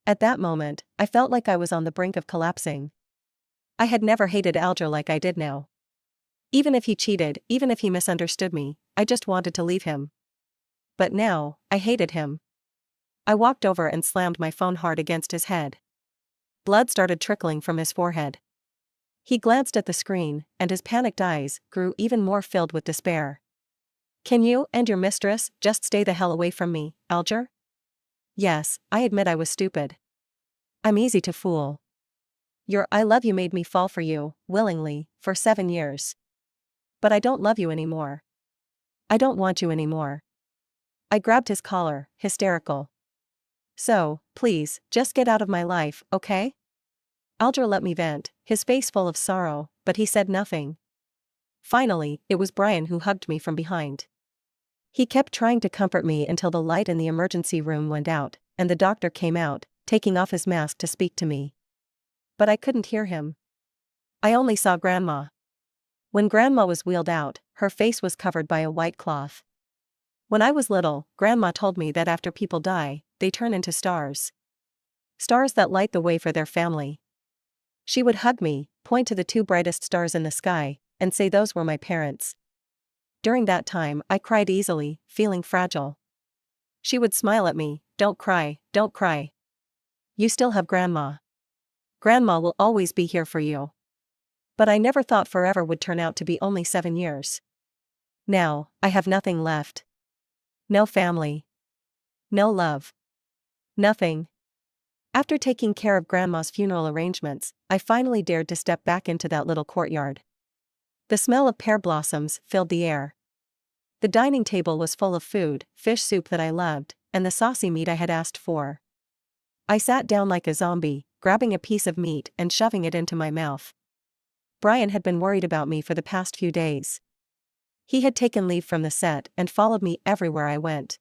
At that moment, I felt like I was on the brink of collapsing. I had never hated Alger like I did now. Even if he cheated, even if he misunderstood me, I just wanted to leave him. But now, I hated him. I walked over and slammed my phone hard against his head. Blood started trickling from his forehead. He glanced at the screen, and his panicked eyes grew even more filled with despair. "Can you and your mistress just stay the hell away from me, Alger?" "Yes, I admit I was stupid. I'm easy to fool. Your I love you made me fall for you, willingly, for 7 years. But I don't love you anymore. I don't want you anymore." I grabbed his collar, hysterical. "So, please, just get out of my life, okay?" Alger let me vent, his face full of sorrow, but he said nothing. Finally, it was Brian who hugged me from behind. He kept trying to comfort me until the light in the emergency room went out, and the doctor came out, taking off his mask to speak to me. But I couldn't hear him. I only saw Grandma. When Grandma was wheeled out, her face was covered by a white cloth. When I was little, Grandma told me that after people die, they turn into stars. Stars that light the way for their family. She would hug me, point to the two brightest stars in the sky, and say those were my parents. During that time, I cried easily, feeling fragile. She would smile at me, "Don't cry, don't cry. You still have Grandma. Grandma will always be here for you." But I never thought forever would turn out to be only 7 years. Now, I have nothing left. No family. No love. Nothing. After taking care of Grandma's funeral arrangements, I finally dared to step back into that little courtyard. The smell of pear blossoms filled the air. The dining table was full of food, fish soup that I loved, and the saucy meat I had asked for. I sat down like a zombie, grabbing a piece of meat and shoving it into my mouth. Brian had been worried about me for the past few days. He had taken leave from the set and followed me everywhere I went.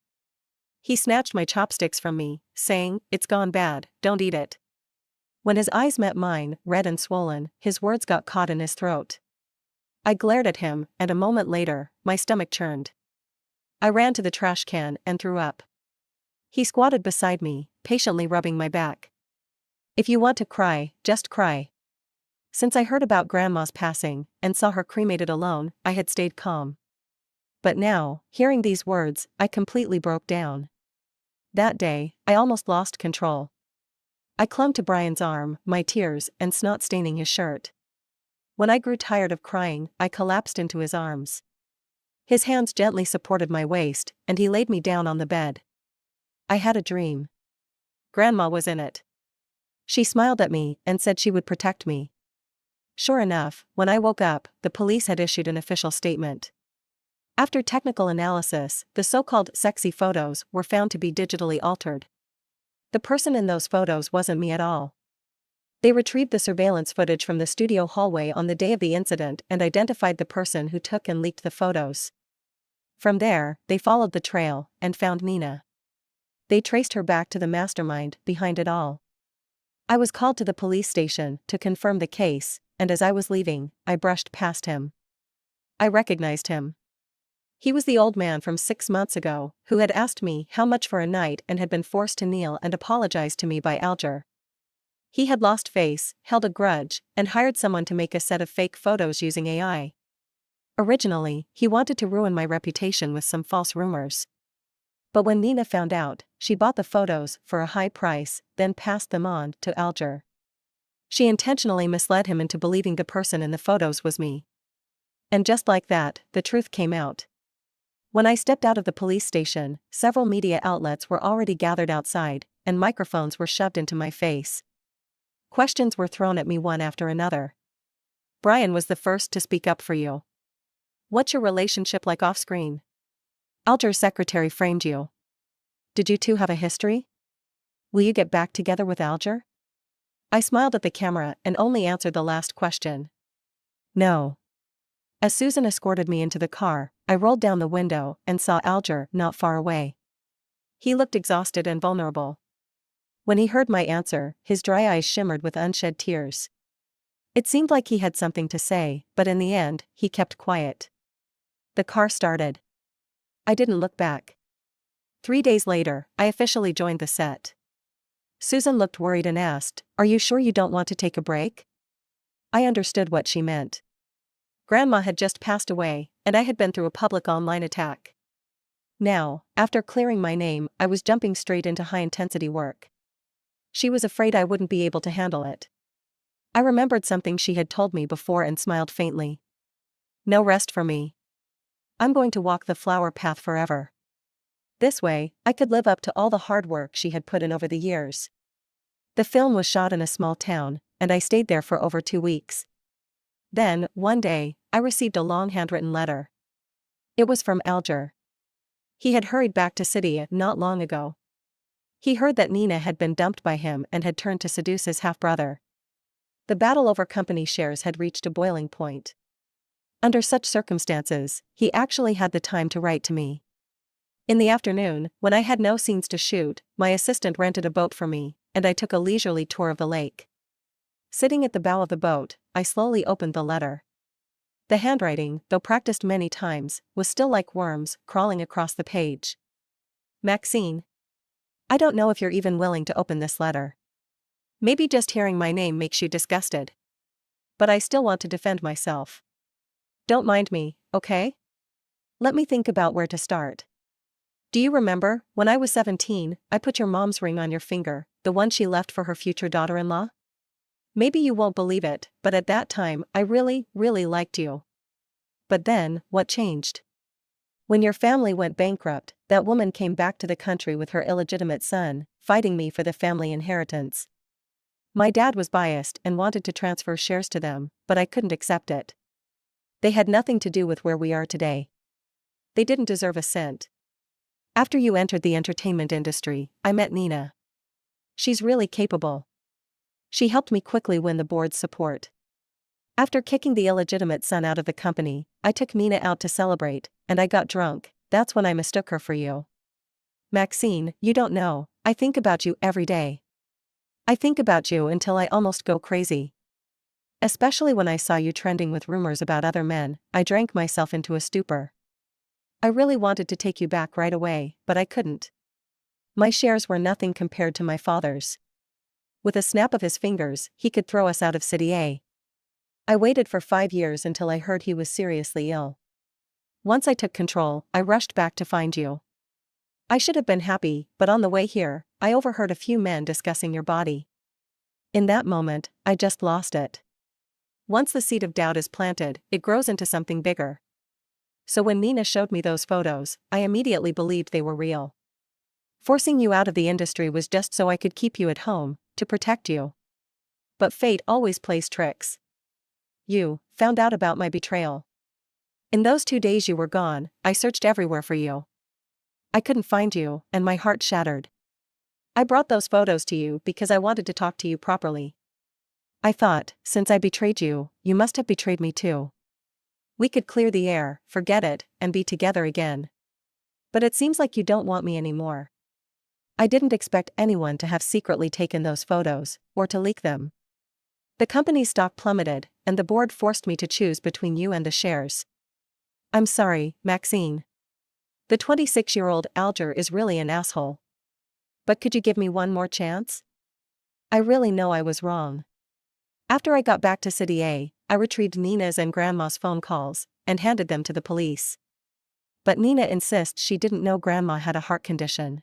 He snatched my chopsticks from me, saying, "It's gone bad, don't eat it." When his eyes met mine, red and swollen, his words got caught in his throat. I glared at him, and a moment later, my stomach churned. I ran to the trash can and threw up. He squatted beside me, patiently rubbing my back. "If you want to cry, just cry." Since I heard about Grandma's passing, and saw her cremated alone, I had stayed calm. But now, hearing these words, I completely broke down. That day, I almost lost control. I clung to Brian's arm, my tears and snot staining his shirt. When I grew tired of crying, I collapsed into his arms. His hands gently supported my waist, and he laid me down on the bed. I had a dream. Grandma was in it. She smiled at me and said she would protect me. Sure enough, when I woke up, the police had issued an official statement. After technical analysis, the so-called sexy photos were found to be digitally altered. The person in those photos wasn't me at all. They retrieved the surveillance footage from the studio hallway on the day of the incident and identified the person who took and leaked the photos. From there, they followed the trail and found Nina. They traced her back to the mastermind behind it all. I was called to the police station to confirm the case, and as I was leaving, I brushed past him. I recognized him. He was the old man from 6 months ago, who had asked me how much for a night and had been forced to kneel and apologize to me by Alger. He had lost face, held a grudge, and hired someone to make a set of fake photos using AI. Originally, he wanted to ruin my reputation with some false rumors. But when Nina found out, she bought the photos for a high price, then passed them on to Alger. She intentionally misled him into believing the person in the photos was me. And just like that, the truth came out. When I stepped out of the police station, several media outlets were already gathered outside, and microphones were shoved into my face. Questions were thrown at me one after another. "Brian was the first to speak up for you. What's your relationship like off-screen? Alger's secretary framed you. Did you two have a history? Will you get back together with Alger?" I smiled at the camera and only answered the last question. No. As Susan escorted me into the car, I rolled down the window and saw Alger not far away. He looked exhausted and vulnerable. When he heard my answer, his dry eyes shimmered with unshed tears. It seemed like he had something to say, but in the end, he kept quiet. The car started. I didn't look back. 3 days later, I officially joined the set. Susan looked worried and asked, "Are you sure you don't want to take a break?" I understood what she meant. Grandma had just passed away, and I had been through a public online attack. Now, after clearing my name, I was jumping straight into high-intensity work. She was afraid I wouldn't be able to handle it. I remembered something she had told me before and smiled faintly. No rest for me. I'm going to walk the flower path forever. This way, I could live up to all the hard work she had put in over the years. The film was shot in a small town, and I stayed there for over 2 weeks. Then, one day, I received a long handwritten letter. It was from Alger. He had hurried back to city not long ago. He heard that Nina had been dumped by him and had turned to seduce his half-brother. The battle over company shares had reached a boiling point. Under such circumstances, he actually had the time to write to me. In the afternoon, when I had no scenes to shoot, my assistant rented a boat for me, and I took a leisurely tour of the lake. Sitting at the bow of the boat, I slowly opened the letter. The handwriting, though practiced many times, was still like worms crawling across the page. Maxine. I don't know if you're even willing to open this letter. Maybe just hearing my name makes you disgusted. But I still want to defend myself. Don't mind me, okay? Let me think about where to start. Do you remember, when I was 17, I put your mom's ring on your finger, the one she left for her future daughter-in-law? Maybe you won't believe it, but at that time, I really, really liked you. But then, what changed? When your family went bankrupt, that woman came back to the country with her illegitimate son, fighting me for the family inheritance. My dad was biased and wanted to transfer shares to them, but I couldn't accept it. They had nothing to do with where we are today. They didn't deserve a cent. After you entered the entertainment industry, I met Nina. She's really capable. She helped me quickly win the board's support. After kicking the illegitimate son out of the company, I took Nina out to celebrate, and I got drunk. That's when I mistook her for you. Maxine, you don't know, I think about you every day. I think about you until I almost go crazy. Especially when I saw you trending with rumors about other men, I drank myself into a stupor. I really wanted to take you back right away, but I couldn't. My shares were nothing compared to my father's. With a snap of his fingers, he could throw us out of City A. I waited for 5 years until I heard he was seriously ill. Once I took control, I rushed back to find you. I should have been happy, but on the way here, I overheard a few men discussing your body. In that moment, I just lost it. Once the seed of doubt is planted, it grows into something bigger. So when Nina showed me those photos, I immediately believed they were real. Forcing you out of the industry was just so I could keep you at home, to protect you. But fate always plays tricks. You found out about my betrayal. In those 2 days you were gone, I searched everywhere for you. I couldn't find you, and my heart shattered. I brought those photos to you because I wanted to talk to you properly. I thought, since I betrayed you, you must have betrayed me too. We could clear the air, forget it, and be together again. But it seems like you don't want me anymore. I didn't expect anyone to have secretly taken those photos, or to leak them. The company's stock plummeted, and the board forced me to choose between you and the shares. I'm sorry, Maxine. The 26-year-old Alger is really an asshole. But could you give me one more chance? I really know I was wrong. After I got back to City A, I retrieved Nina's and Grandma's phone calls, and handed them to the police. But Nina insists she didn't know Grandma had a heart condition.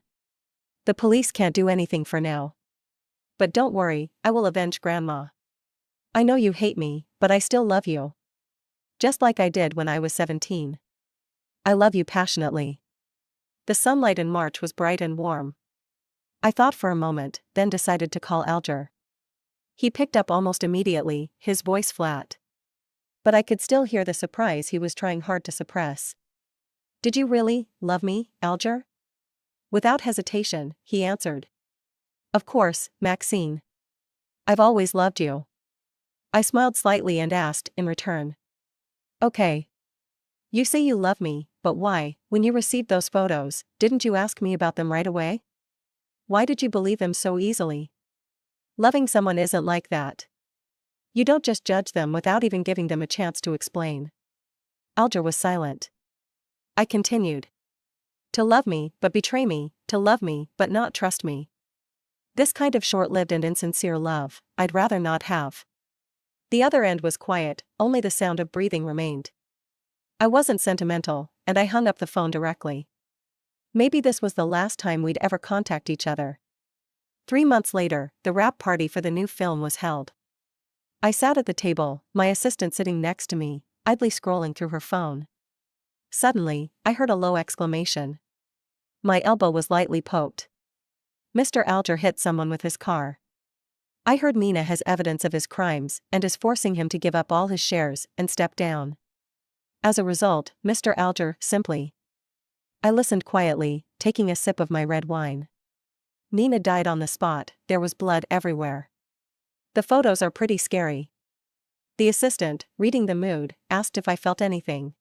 The police can't do anything for now. But don't worry, I will avenge Grandma. I know you hate me, but I still love you. Just like I did when I was 17. I love you passionately. The sunlight in March was bright and warm. I thought for a moment, then decided to call Alger. He picked up almost immediately, his voice flat. But I could still hear the surprise he was trying hard to suppress. Did you really love me, Alger? Without hesitation, he answered. Of course, Maxine. I've always loved you. I smiled slightly and asked, in return. Okay. You say you love me, but why, when you received those photos, didn't you ask me about them right away? Why did you believe them so easily? Loving someone isn't like that. You don't just judge them without even giving them a chance to explain. Alger was silent. I continued. To love me, but betray me, to love me, but not trust me. This kind of short-lived and insincere love, I'd rather not have. The other end was quiet, only the sound of breathing remained. I wasn't sentimental, and I hung up the phone directly. Maybe this was the last time we'd ever contact each other. 3 months later, the wrap party for the new film was held. I sat at the table, my assistant sitting next to me, idly scrolling through her phone. Suddenly, I heard a low exclamation. My elbow was lightly poked. Mr. Alger hit someone with his car. I heard Nina has evidence of his crimes and is forcing him to give up all his shares and step down. As a result, Mr. Alger, simply. I listened quietly, taking a sip of my red wine. Nina died on the spot, there was blood everywhere. The photos are pretty scary. The assistant, reading the mood, asked if I felt anything.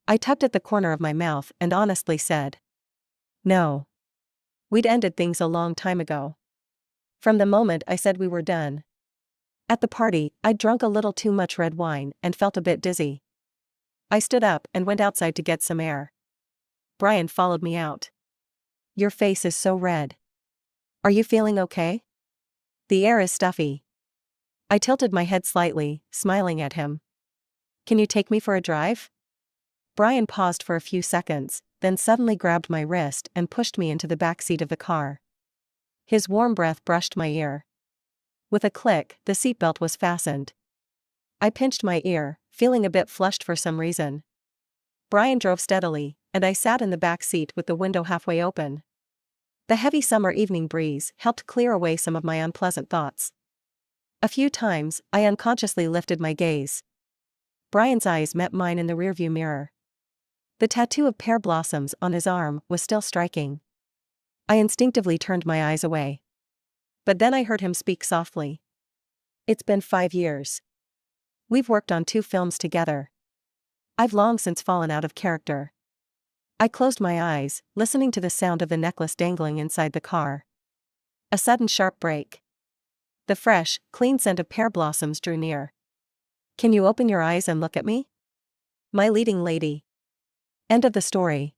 I tugged at the corner of my mouth and honestly said. No. We'd ended things a long time ago. From the moment I said we were done. At the party, I'd drunk a little too much red wine and felt a bit dizzy. I stood up and went outside to get some air. Brian followed me out. Your face is so red. Are you feeling okay? The air is stuffy. I tilted my head slightly, smiling at him. Can you take me for a drive? Brian paused for a few seconds, then suddenly grabbed my wrist and pushed me into the back seat of the car. His warm breath brushed my ear. With a click, the seatbelt was fastened. I pinched my ear, feeling a bit flushed for some reason. Brian drove steadily, and I sat in the back seat with the window halfway open. The heavy summer evening breeze helped clear away some of my unpleasant thoughts. A few times, I unconsciously lifted my gaze. Brian's eyes met mine in the rearview mirror. The tattoo of pear blossoms on his arm was still striking. I instinctively turned my eyes away. But then I heard him speak softly. It's been 5 years. We've worked on 2 films together. I've long since fallen out of character. I closed my eyes, listening to the sound of the necklace dangling inside the car. A sudden sharp break. The fresh, clean scent of pear blossoms drew near. Can you open your eyes and look at me? My leading lady. End of the story.